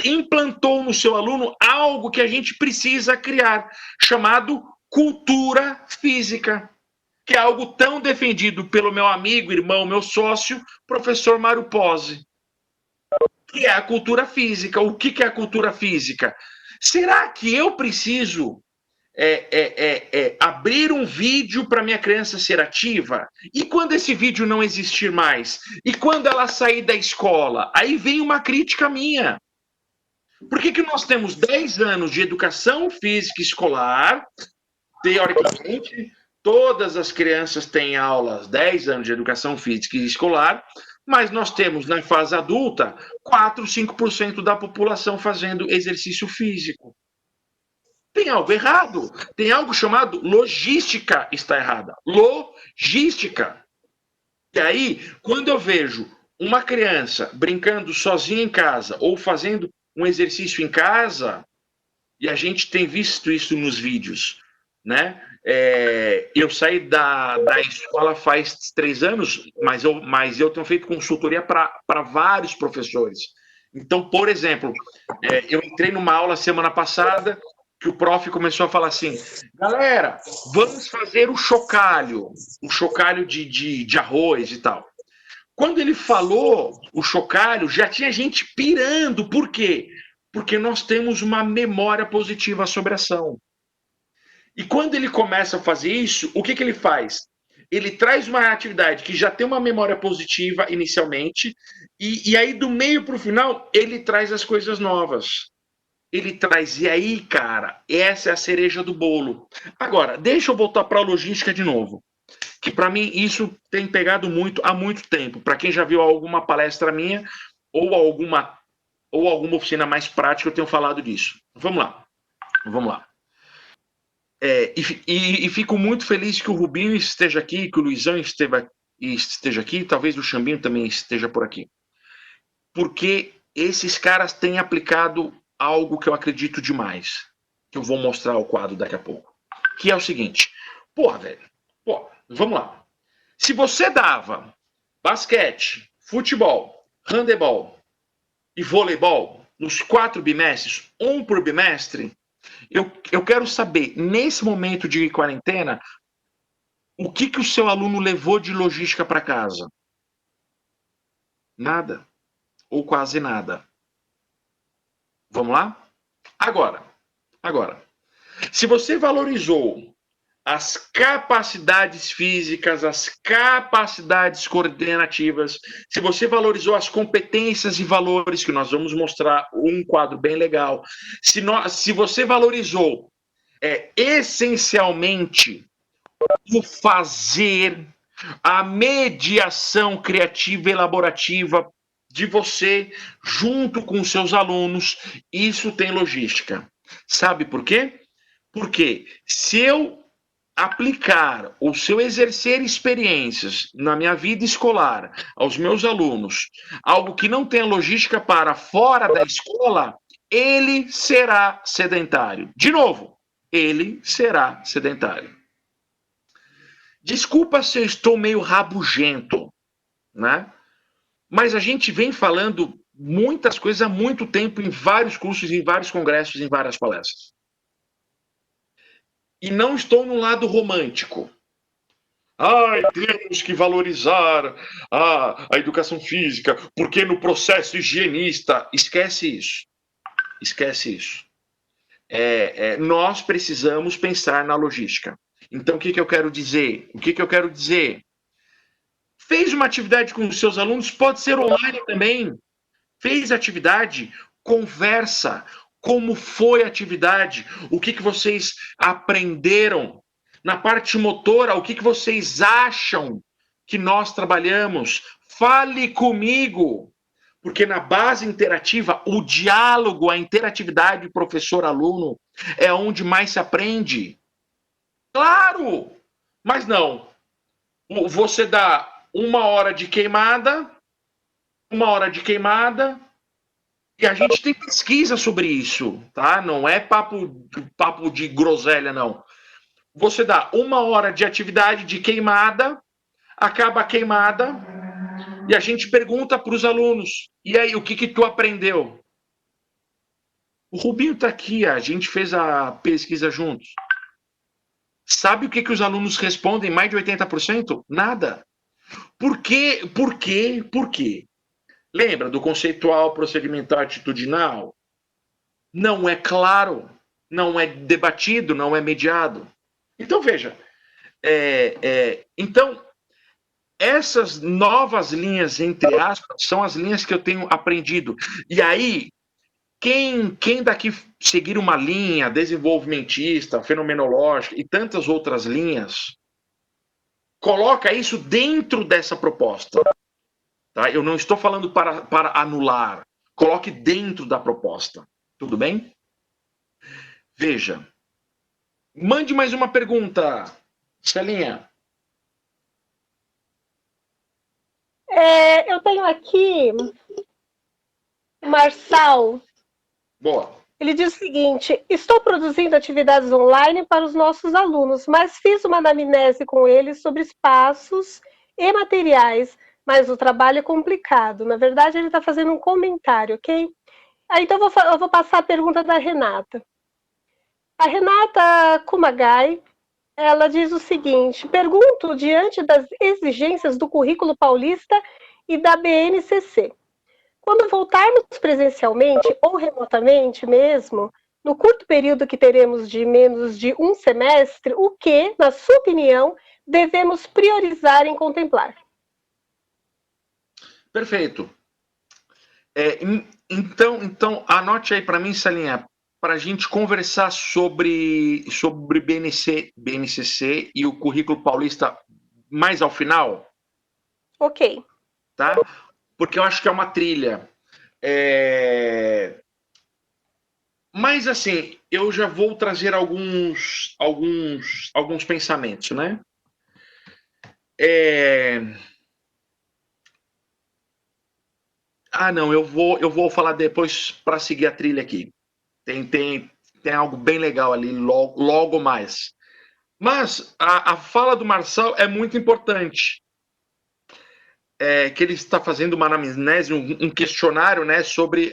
implantou no seu aluno algo que a gente precisa criar, chamado cultura física, que é algo tão defendido pelo meu amigo, irmão, meu sócio, professor Mário Pozzi, que é a cultura física. O que é a cultura física? Será que eu preciso abrir um vídeo para minha criança ser ativa? E quando esse vídeo não existir mais? E quando ela sair da escola? Aí vem uma crítica minha. Por que nós temos 10 anos de educação física escolar? Teoricamente, todas as crianças têm aulas, 10 anos de educação física escolar, mas nós temos, na fase adulta, 4, 5% da população fazendo exercício físico. Tem algo errado. Tem algo chamado logística está errada. Logística. E aí, quando eu vejo uma criança brincando sozinha em casa ou fazendo um exercício em casa, e a gente tem visto isso nos vídeos, né? Eu saí da escola faz 3 anos, mas eu tenho feito consultoria para vários professores. Então, por exemplo, eu entrei numa aula semana passada que o prof começou a falar assim: galera, vamos fazer o chocalho de arroz e tal. Quando ele falou o chocalho, já tinha gente pirando. Por quê? Porque nós temos uma memória positiva sobre a ação. E quando ele começa a fazer isso, o que, que ele faz? Ele traz uma atividade que já tem uma memória positiva inicialmente, e aí do meio para o final, ele traz as coisas novas. Ele traz, e aí, cara, essa é a cereja do bolo. Agora, deixa eu voltar para a logística de novo, que para mim isso tem pegado muito há muito tempo. Para quem já viu alguma palestra minha ou alguma oficina mais prática, eu tenho falado disso. Vamos lá, vamos lá. E fico muito feliz que o Rubinho esteja aqui, que o Luizão esteja aqui, talvez o Xambinho também esteja por aqui. Porque esses caras têm aplicado algo que eu acredito demais, que eu vou mostrar o quadro daqui a pouco. Que é o seguinte, porra, velho, vamos lá. Se você dava basquete, futebol, handebol e voleibol nos 4 bimestres, um por bimestre, eu quero saber, nesse momento de quarentena, o que o seu aluno levou de logística para casa? Nada. Ou quase nada. Vamos lá? Agora. Se você valorizou as capacidades físicas, as capacidades coordenativas, se você valorizou as competências e valores, que nós vamos mostrar um quadro bem legal, se você valorizou essencialmente o fazer, a mediação criativa e elaborativa de você junto com seus alunos, isso tem logística. Sabe por quê? Porque se eu aplicar ou se eu exercer experiências na minha vida escolar aos meus alunos, algo que não tenha logística para fora da escola, ele será sedentário. De novo, ele será sedentário. Desculpa se eu estou meio rabugento, né? Mas a gente vem falando muitas coisas há muito tempo em vários cursos, em vários congressos, em várias palestras. E não estou no lado romântico. Ai, temos que valorizar a educação física, porque no processo higienista. Esquece isso. Esquece isso. Nós precisamos pensar na logística. Então, o que eu quero dizer? Fez uma atividade com os seus alunos, pode ser online também. Fez atividade, conversa. Como foi a atividade? O que vocês aprenderam? Na parte motora, o que vocês acham que nós trabalhamos? Fale comigo. Porque na base interativa, o diálogo, a interatividade professor-aluno é onde mais se aprende. Claro! Mas não. Você dá 1 hora de queimada, e a gente tem pesquisa sobre isso, tá? Não é papo de groselha, não. Você dá 1 hora de atividade de queimada, acaba a queimada, e a gente pergunta para os alunos, e aí, o que tu aprendeu? O Rubinho está aqui, a gente fez a pesquisa juntos. Sabe o que os alunos respondem? Mais de 80%? Nada. Por quê? Lembra do conceitual, procedimental, atitudinal? Não é claro, não é debatido, não é mediado. Então, veja, então, essas novas linhas, entre aspas, são as linhas que eu tenho aprendido. E aí, quem daqui seguir uma linha desenvolvimentista, fenomenológica e tantas outras linhas, coloca isso dentro dessa proposta. Tá? Eu não estou falando para anular. Coloque dentro da proposta. Tudo bem? Veja. Mande mais uma pergunta, Celinha. Eu tenho aqui, Marçal. Boa. Ele diz o seguinte: estou produzindo atividades online para os nossos alunos, mas fiz uma anamnese com eles sobre espaços e materiais, mas o trabalho é complicado. Na verdade, ele está fazendo um comentário, ok? Então eu vou passar a pergunta da Renata. A Renata Kumagai, ela diz o seguinte: pergunto diante das exigências do currículo paulista e da BNCC. Quando voltarmos presencialmente ou remotamente mesmo, no curto período que teremos de menos de um semestre, o que, na sua opinião, devemos priorizar em contemplar? Perfeito. Então, anote aí para mim, Salinha, para a gente conversar sobre BNCC e o currículo paulista mais ao final, Ok. tá? Porque eu acho que é uma trilha. Mas assim, eu já vou trazer alguns pensamentos, né? Não, eu vou falar depois para seguir a trilha aqui. Tem algo bem legal ali logo mais. Mas a fala do Marçal é muito importante. Que ele está fazendo uma anamnese, um questionário, né, sobre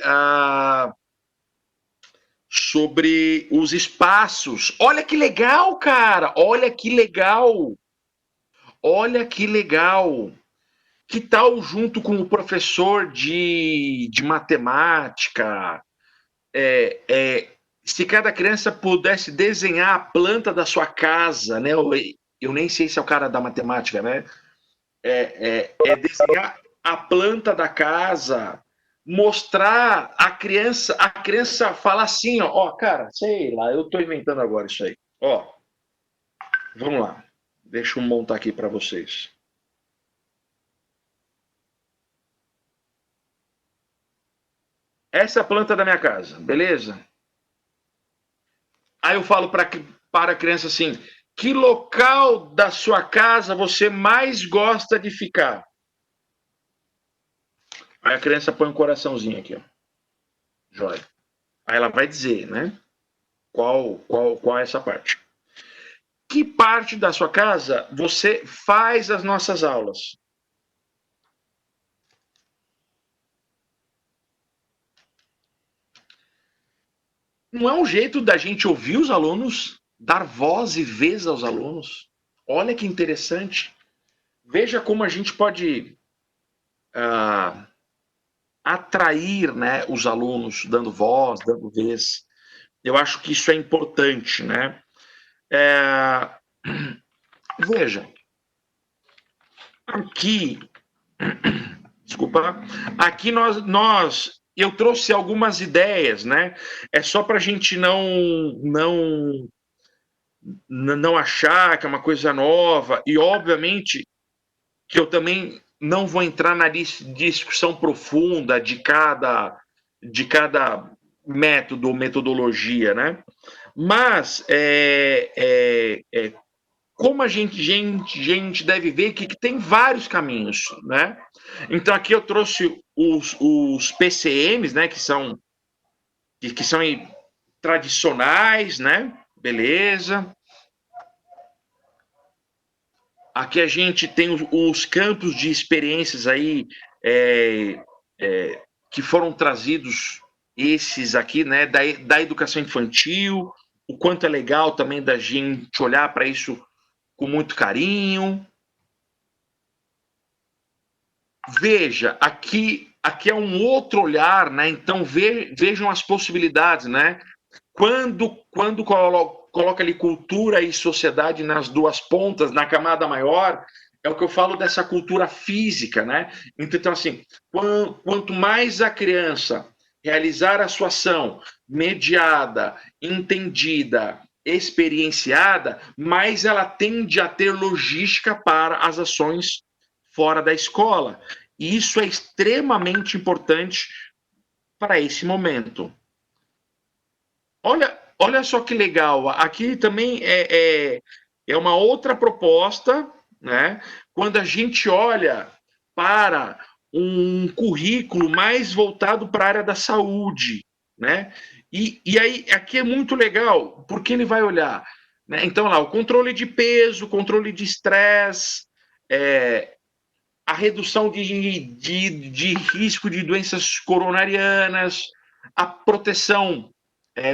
os espaços. Olha que legal, cara! Olha que legal! Olha que legal! Que tal junto com o professor de matemática, se cada criança pudesse desenhar a planta da sua casa, né? Eu nem sei se é o cara da matemática, né? Desenhar a planta da casa, mostrar a criança fala assim, ó, cara, sei lá, eu tô inventando agora isso aí. Ó, vamos lá. Deixa eu montar aqui para vocês. Essa é a planta da minha casa, beleza? Aí eu falo para a criança assim: que local da sua casa você mais gosta de ficar? Aí a criança põe um coraçãozinho aqui, ó. Joia. Aí ela vai dizer, né? Qual é essa parte? Que parte da sua casa você faz as nossas aulas? Não é um jeito da gente ouvir os alunos, dar voz e vez aos alunos? Olha que interessante. Veja como a gente pode atrair, né, os alunos, dando voz, dando vez. Eu acho que isso é importante, né? Veja, aqui, desculpa, aqui eu trouxe algumas ideias, né? É só para a gente não achar que é uma coisa nova e, obviamente, que eu também não vou entrar na discussão profunda de cada método ou metodologia, né? Mas como a gente deve ver que tem vários caminhos, né? Então aqui eu trouxe os PCMs, né? Que são tradicionais, né? Beleza. Aqui a gente tem os campos de experiências aí que foram trazidos, esses aqui, né, da educação infantil, o quanto é legal também da gente olhar para isso com muito carinho. Veja, aqui é um outro olhar, né? Então vejam as possibilidades, né? Quando coloca ali cultura e sociedade nas duas pontas, na camada maior, é o que eu falo dessa cultura física, né? Então, assim, quanto mais a criança realizar a sua ação mediada, entendida, experienciada, mais ela tende a ter logística para as ações fora da escola. E isso é extremamente importante para esse momento. Olha só que legal. Aqui também é uma outra proposta, né? Quando a gente olha para um currículo mais voltado para a área da saúde. né? E aí, aqui é muito legal, porque ele vai olhar, né? Então, lá, o controle de peso, controle de estresse, a redução de risco de doenças coronarianas, a proteção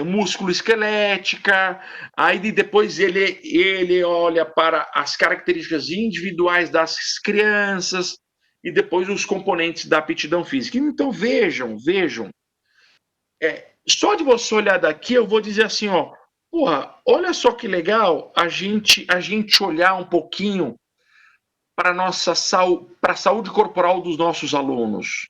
músculo-esquelética, aí depois ele olha para as características individuais das crianças e depois os componentes da aptidão física. Então vejam, só de você olhar daqui eu vou dizer assim, ó, porra, olha só que legal a gente olhar um pouquinho para nossa para a saúde corporal dos nossos alunos.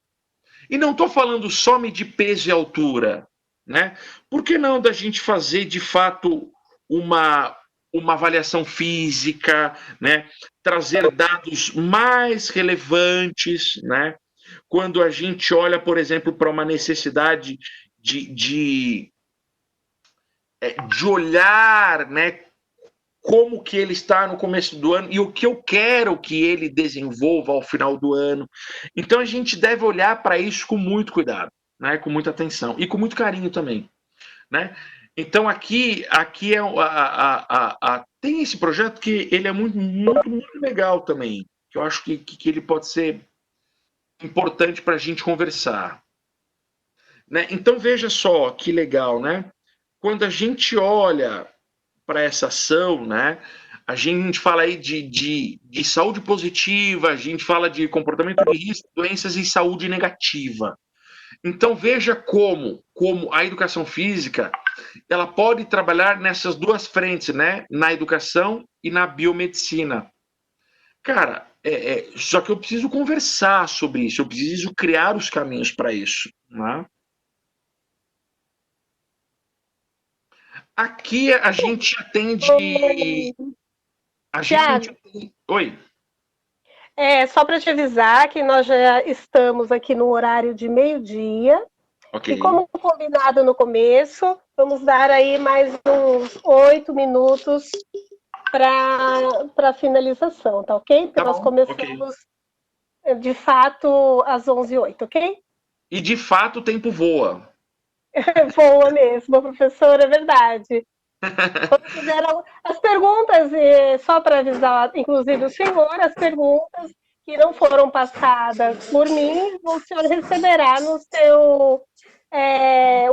E não estou falando só de peso e altura, né? Por que não da gente fazer de fato uma uma avaliação física, né? Trazer dados mais relevantes, né? Quando a gente olha, por exemplo, para uma necessidade de olhar, né, como que ele está no começo do ano e o que eu quero que ele desenvolva ao final do ano. Então a gente deve olhar para isso com muito cuidado, né, com muita atenção e com muito carinho também, né? Então aqui tem esse projeto que ele é muito legal também, que eu acho que ele pode ser importante para a gente conversar, né? Então veja só que legal, né? Quando a gente olha para essa ação, né? A gente fala aí de saúde positiva, a gente fala de comportamento de risco, doenças e saúde negativa. Então veja como a educação física ela pode trabalhar nessas duas frentes, né? Na educação e na biomedicina. Cara, só que eu preciso conversar sobre isso, eu preciso criar os caminhos para isso, né? Aqui a gente atende. A gente. Tiago, Oi. só para te avisar que nós já estamos aqui no horário de meio-dia. Ok. E como combinado no começo, vamos dar aí mais uns 8 minutos para finalização, tá ok? Porque Tá nós bom, começamos, de fato, às 11h08, ok? E de fato o tempo voa. Boa mesmo, professora, é verdade. Quando fizeram as perguntas, só para avisar, inclusive o senhor, as perguntas que não foram passadas por mim, o senhor receberá no seu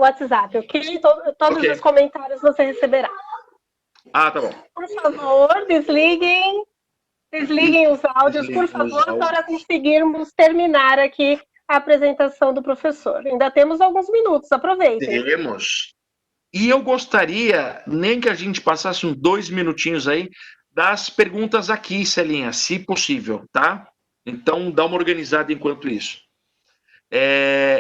WhatsApp, ok? Todos os Ok. comentários você receberá. Ah, tá bom. Por favor, desliguem os áudios, por Desliguem os favor, para áudios. conseguirmos terminar aqui a apresentação do professor. Ainda temos alguns minutos, aproveitem. Temos. E eu gostaria, nem que a gente passasse uns 2 minutinhos aí, das perguntas aqui, Celinha, se possível, tá? Então, dá uma organizada enquanto isso.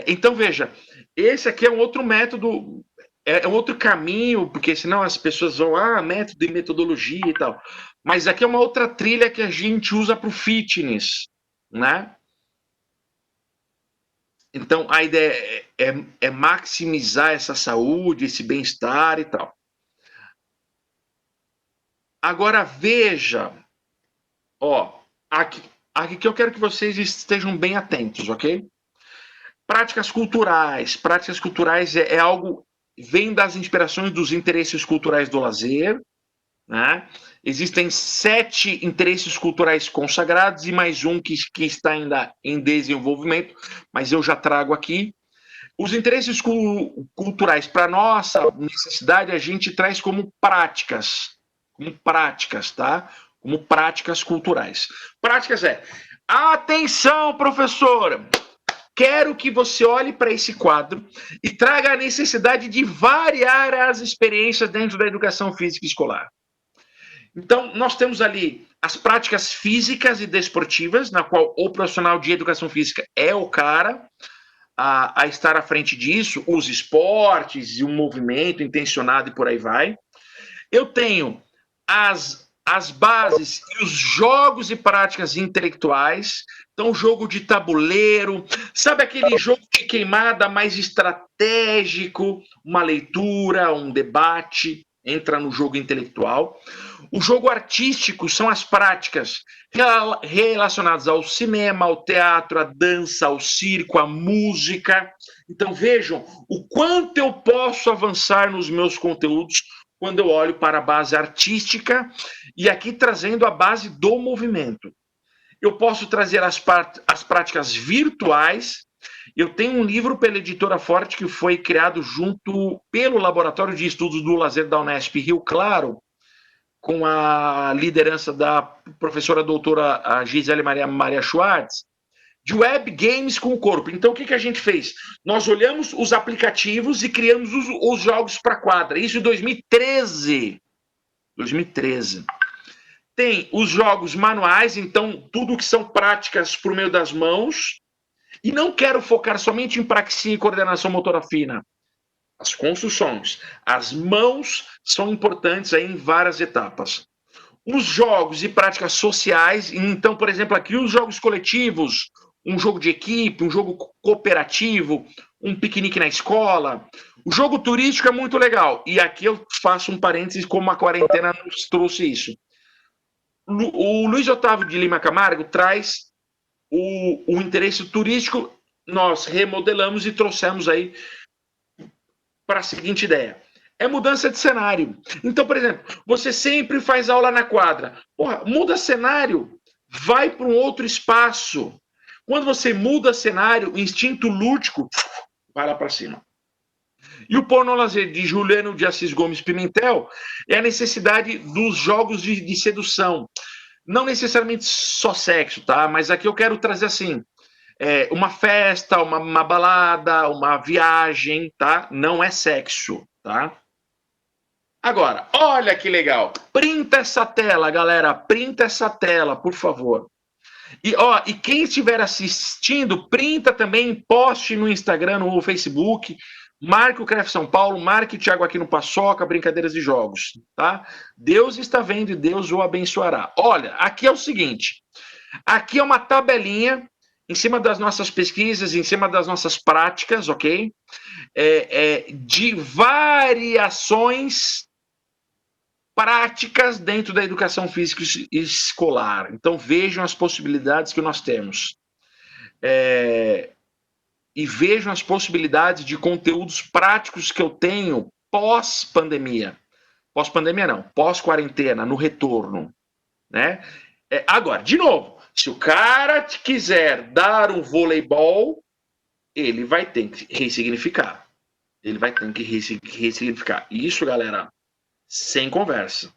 Então, veja, esse aqui é um outro método, é um outro caminho, porque senão as pessoas vão, método e metodologia e tal. Mas aqui é uma outra trilha que a gente usa para o fitness, né? Então, a ideia é maximizar essa saúde, esse bem-estar e tal. Agora, veja, ó, aqui que eu quero que vocês estejam bem atentos, ok? Práticas culturais. Práticas culturais é algo, vem das inspirações dos interesses culturais do lazer, né? Existem 7 interesses culturais consagrados e mais um que está ainda em desenvolvimento, mas eu já trago aqui. Os interesses culturais, para nossa necessidade, a gente traz como práticas, tá? Como práticas culturais. Práticas atenção, professora! Quero que você olhe para esse quadro e traga a necessidade de variar as experiências dentro da educação física escolar. Então, nós temos ali as práticas físicas e desportivas, na qual o profissional de educação física é o cara a estar à frente disso, os esportes e o movimento intencionado e por aí vai. Eu tenho as bases e os jogos e práticas intelectuais. Então, jogo de tabuleiro, sabe aquele jogo de queimada mais estratégico, uma leitura, um debate, entra no jogo intelectual. O jogo artístico são as práticas relacionadas ao cinema, ao teatro, à dança, ao circo, à música. Então vejam o quanto eu posso avançar nos meus conteúdos quando eu olho para a base artística e aqui trazendo a base do movimento. Eu posso trazer as práticas virtuais. Eu tenho um livro pela Editora Forte que foi criado junto pelo Laboratório de Estudos do Lazer da Unesp Rio Claro, com a liderança da professora doutora Gisele Maria Schwartz, de web games com o corpo. Então, o que a gente fez? Nós olhamos os aplicativos e criamos os jogos para quadra. Isso em 2013. 2013. Tem os jogos manuais, então, tudo que são práticas por meio das mãos. E não quero focar somente em praxia e coordenação motora fina. As construções, as mãos são importantes aí em várias etapas. Os jogos e práticas sociais, então, por exemplo, aqui os jogos coletivos, um jogo de equipe, um jogo cooperativo, um piquenique na escola. O jogo turístico é muito legal. E aqui eu faço um parênteses, como a quarentena nos trouxe isso. O Luiz Otávio de Lima Camargo traz o interesse turístico, nós remodelamos e trouxemos aí para a seguinte ideia. É mudança de cenário. Então, por exemplo, você sempre faz aula na quadra. Porra, muda cenário, vai para um outro espaço. Quando você muda cenário, o instinto lúdico vai lá para cima. E o porno lazer de Juliano de Assis Gomes Pimentel é a necessidade dos jogos de sedução. Não necessariamente só sexo, tá? Mas aqui eu quero trazer assim, uma festa, uma balada, uma viagem, tá? Não é sexo, tá? Agora, olha que legal. Printa essa tela, galera. Printa essa tela, por favor. E quem estiver assistindo, printa também, poste no Instagram, no Facebook. Marque o CREF São Paulo, marque o Thiago aqui no Paçoca, Brincadeiras de Jogos, tá? Deus está vendo e Deus o abençoará. Olha, aqui é o seguinte. Aqui é uma tabelinha em cima das nossas pesquisas, em cima das nossas práticas, ok? De variações práticas dentro da educação física escolar. Então, vejam as possibilidades que nós temos. E vejam as possibilidades de conteúdos práticos que eu tenho pós-pandemia. Pós-pandemia não, pós-quarentena, no retorno. Né? Agora, de novo, se o cara quiser dar um voleibol, ele vai ter que ressignificar. Ele vai ter que ressignificar. Isso, galera, sem conversa.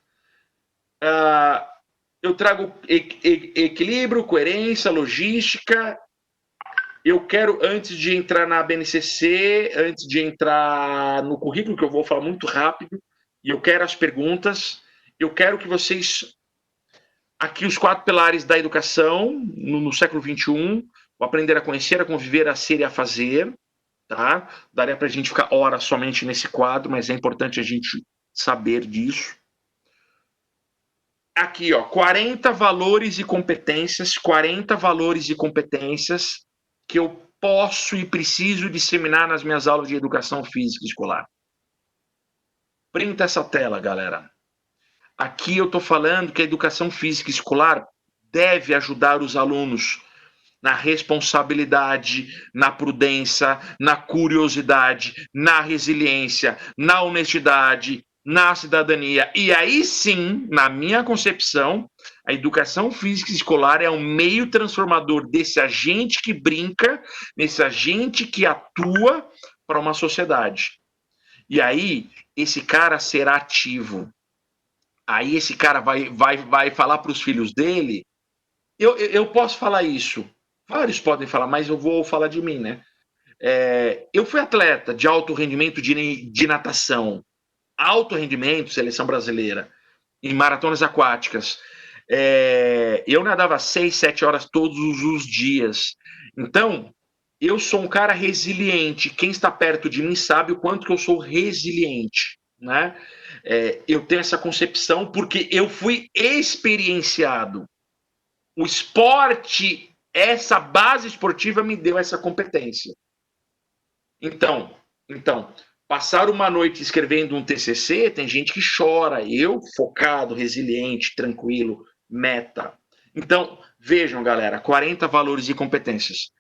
Eu trago equilíbrio, coerência, logística. Eu quero, antes de entrar na BNCC, antes de entrar no currículo, que eu vou falar muito rápido, e eu quero as perguntas, eu quero que vocês... Aqui os 4 pilares da educação no século XXI, o aprender a conhecer, a conviver, a ser e a fazer, tá? Daria para a gente ficar horas somente nesse quadro, mas é importante a gente saber disso. Aqui, ó, 40 valores e competências, 40 valores e competências que eu posso e preciso disseminar nas minhas aulas de educação física escolar. Printa essa tela, galera. Aqui eu estou falando que a educação física escolar deve ajudar os alunos na responsabilidade, na prudência, na curiosidade, na resiliência, na honestidade, na cidadania. E aí sim, na minha concepção, a educação física escolar é um meio transformador desse agente que brinca, desse agente que atua para uma sociedade. E aí, esse cara será ativo. Aí esse cara vai falar para os filhos dele. Eu posso falar isso. Vários podem falar, mas eu vou falar de mim, né? Eu fui atleta de alto rendimento de natação. Alto rendimento, seleção brasileira. Em maratonas aquáticas. Eu nadava 6, 7 horas todos os dias. Então, eu sou um cara resiliente. Quem está perto de mim sabe o quanto que eu sou resiliente, né? Eu tenho essa concepção porque eu fui experienciado. O esporte, essa base esportiva me deu essa competência. Então, Passar uma noite escrevendo um TCC, tem gente que chora. Eu, focado, resiliente, tranquilo, meta. Então, vejam, galera, 40 valores e competências.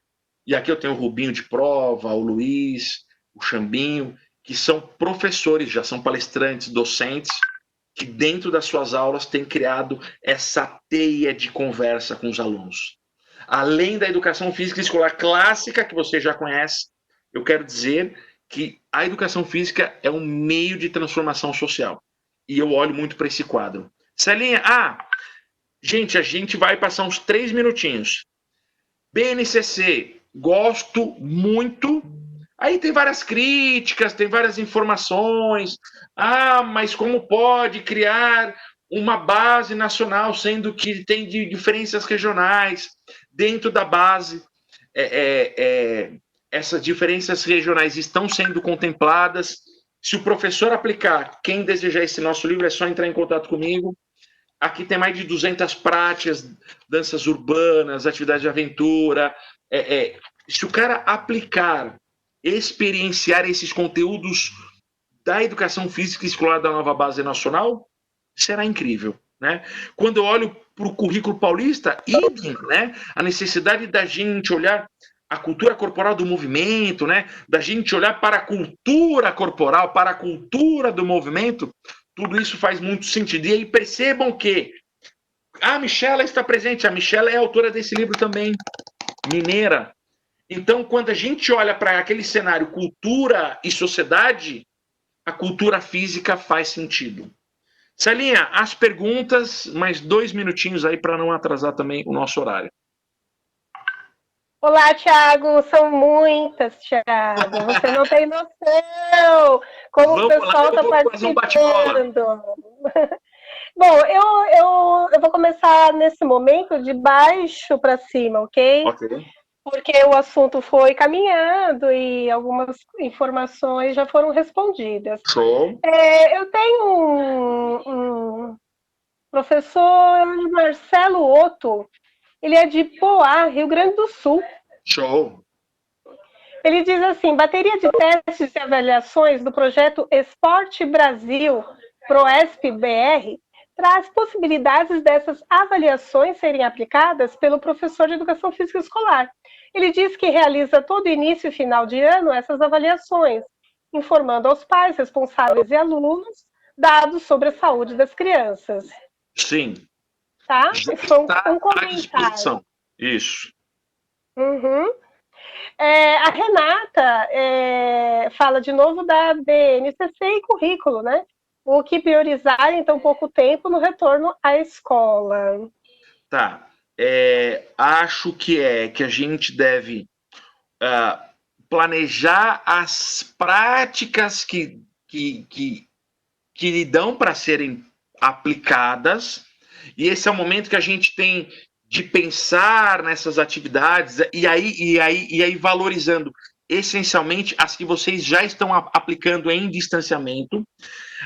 E aqui eu tenho o Rubinho de prova, o Luiz, o Xambinho, que são professores, já são palestrantes, docentes, que dentro das suas aulas têm criado essa teia de conversa com os alunos. Além da educação física escolar clássica, que você já conhece, eu quero dizer que a educação física é um meio de transformação social. E eu olho muito para esse quadro. Celinha, gente, a gente vai passar uns 3 minutinhos. BNCC, gosto muito. Aí tem várias críticas, tem várias informações. Mas como pode criar uma base nacional, sendo que tem diferenças regionais dentro da base? Essas diferenças regionais estão sendo contempladas. Se o professor aplicar, quem desejar esse nosso livro é só entrar em contato comigo. Aqui tem mais de 200 práticas, danças urbanas, atividades de aventura. Se o cara aplicar, experienciar esses conteúdos da educação física escolar da nova base nacional, será incrível, né? Quando eu olho para o currículo paulista, idem, né? A necessidade da gente olhar a cultura corporal do movimento, né? Da gente olhar para a cultura corporal, para a cultura do movimento, tudo isso faz muito sentido. E aí percebam que a Michela está presente, a Michela é autora desse livro também, mineira. Então, quando a gente olha para aquele cenário cultura e sociedade, a cultura física faz sentido. Celinha, as perguntas, mais 2 minutinhos aí para não atrasar também o nosso horário. Olá, Thiago, são muitas, Thiago, você não tem noção como o pessoal está participando. Bom, eu vou começar nesse momento de baixo para cima, ok? Porque o assunto foi caminhando e algumas informações já foram respondidas. Show. Eu tenho um professor Marcelo Otto, ele é de Poá, Rio Grande do Sul. Show. Ele diz assim: bateria de testes e avaliações do projeto Esporte Brasil, ProESP-BR, traz possibilidades dessas avaliações serem aplicadas pelo professor de educação física escolar. Ele diz que realiza todo início e final de ano essas avaliações, informando aos pais, responsáveis e alunos dados sobre a saúde das crianças. Sim. Tá? Já Isso foi está um à disposição. Isso. Uhum. A Renata fala de novo da BNCC e currículo, né? O que priorizar em tão pouco tempo no retorno à escola. Tá. Acho que a gente deve planejar as práticas que dão para serem aplicadas, e esse é o momento que a gente tem de pensar nessas atividades e aí valorizando essencialmente as que vocês já estão aplicando em distanciamento.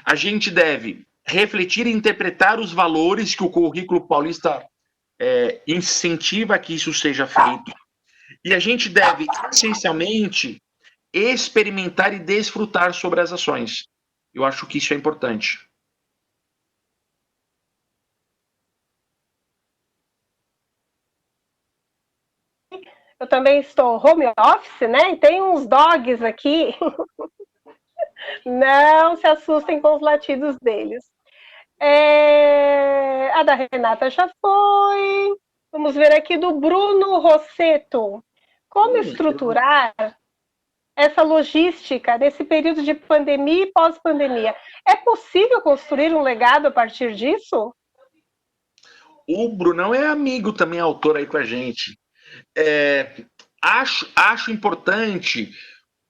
A gente deve refletir e interpretar os valores que o currículo paulista incentiva que isso seja feito. E a gente deve, essencialmente, experimentar e desfrutar sobre as ações. Eu acho que isso é importante. Eu também estou home office, né? E tem uns dogs aqui. Não se assustem com os latidos deles. A da Renata já foi. Vamos ver aqui do Bruno Rosseto. Como estruturar essa logística nesse período de pandemia e pós-pandemia? É possível construir um legado a partir disso? O Brunão é amigo também, autor aí com a gente. Acho importante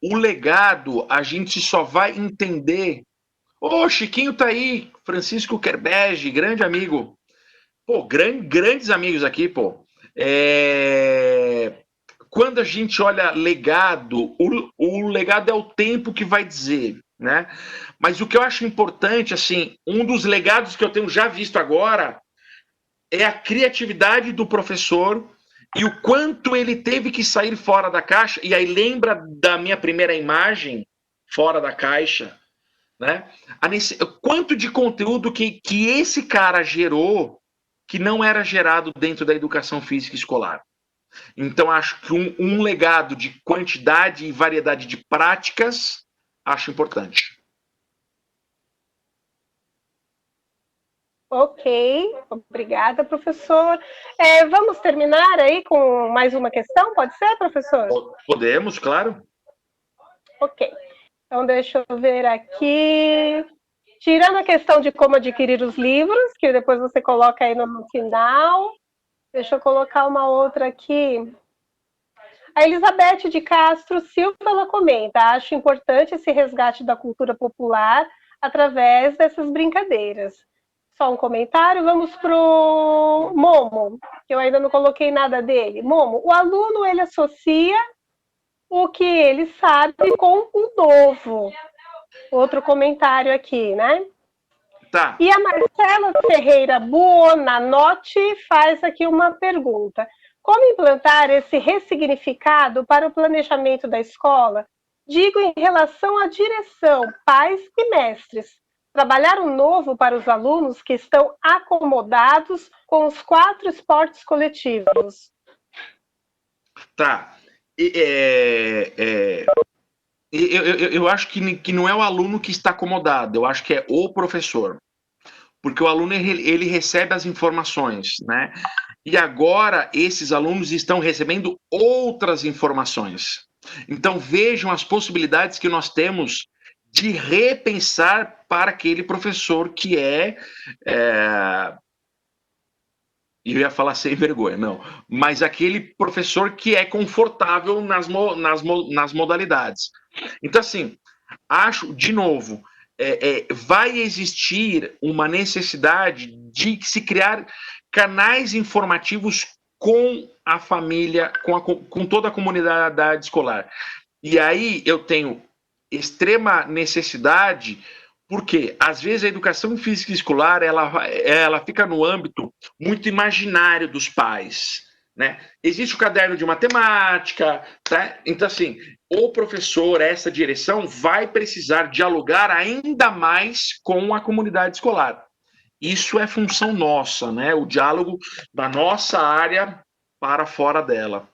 o legado, a gente só vai entender. Chiquinho tá aí, Francisco Kerbege, grande amigo. Grandes amigos aqui, Quando a gente olha legado, o legado é o tempo que vai dizer, né? Mas o que eu acho importante, assim, um dos legados que eu tenho já visto agora é a criatividade do professor e o quanto ele teve que sair fora da caixa. E aí lembra da minha primeira imagem, fora da caixa, né? Quanto de conteúdo que esse cara gerou que não era gerado dentro da educação física escolar. Então, acho que um legado de quantidade e variedade de práticas, acho importante. Ok, obrigada, professor. Vamos terminar aí com mais uma questão, pode ser, professor? Podemos, claro. Ok, então deixa eu ver aqui. Tirando a questão de como adquirir os livros, que depois você coloca aí no final, deixa eu colocar uma outra aqui. A Elizabeth de Castro Silva, ela comenta: acho importante esse resgate da cultura popular através dessas brincadeiras. Só um comentário, vamos para o Momo, que eu ainda não coloquei nada dele. Momo, o aluno, ele associa o que ele sabe com o novo. Outro comentário aqui, né? Tá. E a Marcela Ferreira Buonanotte faz aqui uma pergunta. Como implantar esse ressignificado para o planejamento da escola? Digo em relação à direção, pais e mestres. Trabalhar o novo para os alunos que estão acomodados com os 4 esportes coletivos. Tá. Eu acho que não é o aluno que está acomodado, eu acho que é o professor. Porque o aluno ele recebe as informações, né? E agora esses alunos estão recebendo outras informações. Então vejam as possibilidades que nós temos de repensar para aquele professor que eu ia falar sem vergonha, não, mas aquele professor que é confortável nas modalidades. Então, assim, acho, de novo, vai existir uma necessidade de se criar canais informativos com a família, com toda a comunidade escolar. E aí eu tenho extrema necessidade, porque às vezes a educação física escolar ela fica no âmbito muito imaginário dos pais. Né? Existe o caderno de matemática, tá? Então, assim, o professor, essa direção, vai precisar dialogar ainda mais com a comunidade escolar. Isso é função nossa, né? O diálogo da nossa área para fora dela.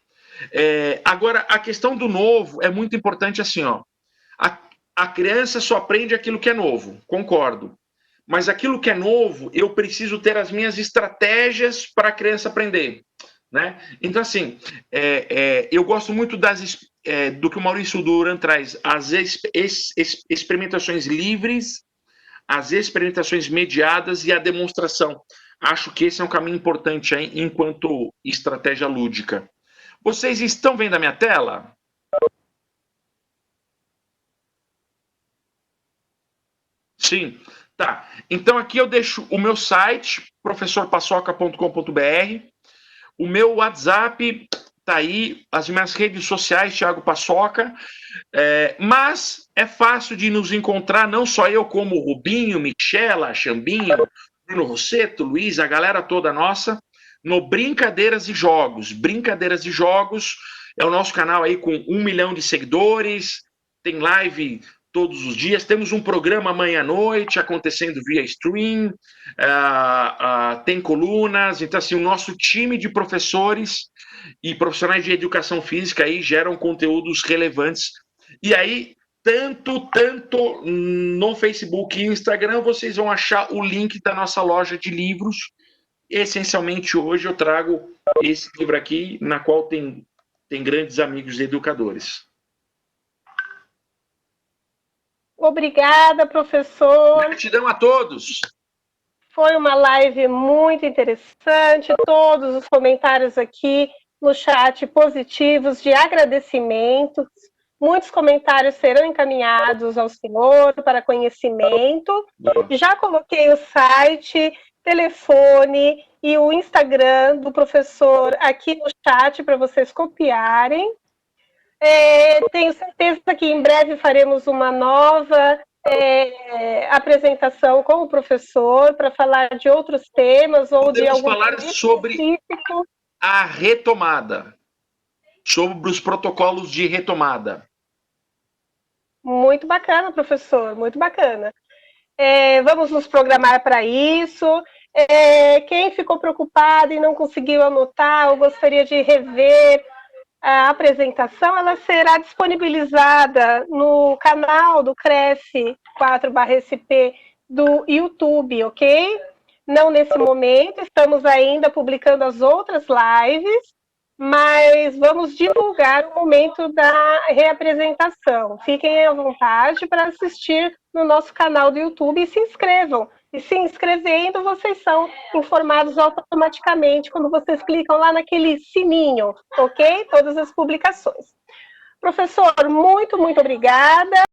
Agora, a questão do novo é muito importante assim, ó. A criança só aprende aquilo que é novo, concordo. Mas aquilo que é novo, eu preciso ter as minhas estratégias para a criança aprender. Né? Então, assim, eu gosto muito do que o Maurício Duran traz, as experimentações livres, as experimentações mediadas e a demonstração. Acho que esse é um caminho importante aí, enquanto estratégia lúdica. Vocês estão vendo a minha tela? Sim. Tá. Então aqui eu deixo o meu site, professorpaçoca.com.br, o meu WhatsApp tá aí, as minhas redes sociais, Thiago Paçoca, mas é fácil de nos encontrar, não só eu, como o Rubinho, Michela, Chambinho, Bruno Rosseto, Luiz, a galera toda nossa, no Brincadeiras e Jogos. Brincadeiras e Jogos é o nosso canal aí com 1 milhão de seguidores, tem live todos os dias, temos um programa amanhã à noite acontecendo via stream, tem colunas, então assim, o nosso time de professores e profissionais de educação física aí geram conteúdos relevantes. E aí, tanto no Facebook e Instagram, vocês vão achar o link da nossa loja de livros. Essencialmente, hoje eu trago esse livro aqui, na qual tem grandes amigos educadores. Obrigada, professor. Gratidão a todos. Foi uma live muito interessante, todos os comentários aqui no chat positivos de agradecimentos. Muitos comentários serão encaminhados ao senhor para conhecimento. Já coloquei o site, telefone e o Instagram do professor aqui no chat para vocês copiarem. Tenho certeza que em breve faremos uma nova apresentação com o professor para falar de outros temas ou podemos de algum falar sobre específico. A retomada, sobre os protocolos de retomada. Muito bacana, professor, muito bacana. Vamos nos programar para isso. Quem ficou preocupado e não conseguiu anotar ou gostaria de rever a apresentação, ela será disponibilizada no canal do Cresce 4/SP do YouTube, ok? Não nesse momento, estamos ainda publicando as outras lives, mas vamos divulgar o momento da reapresentação. Fiquem à vontade para assistir no nosso canal do YouTube e se inscrevam. E se inscrevendo, vocês são informados automaticamente quando vocês clicam lá naquele sininho, ok? Todas as publicações. Professor, muito, muito obrigada.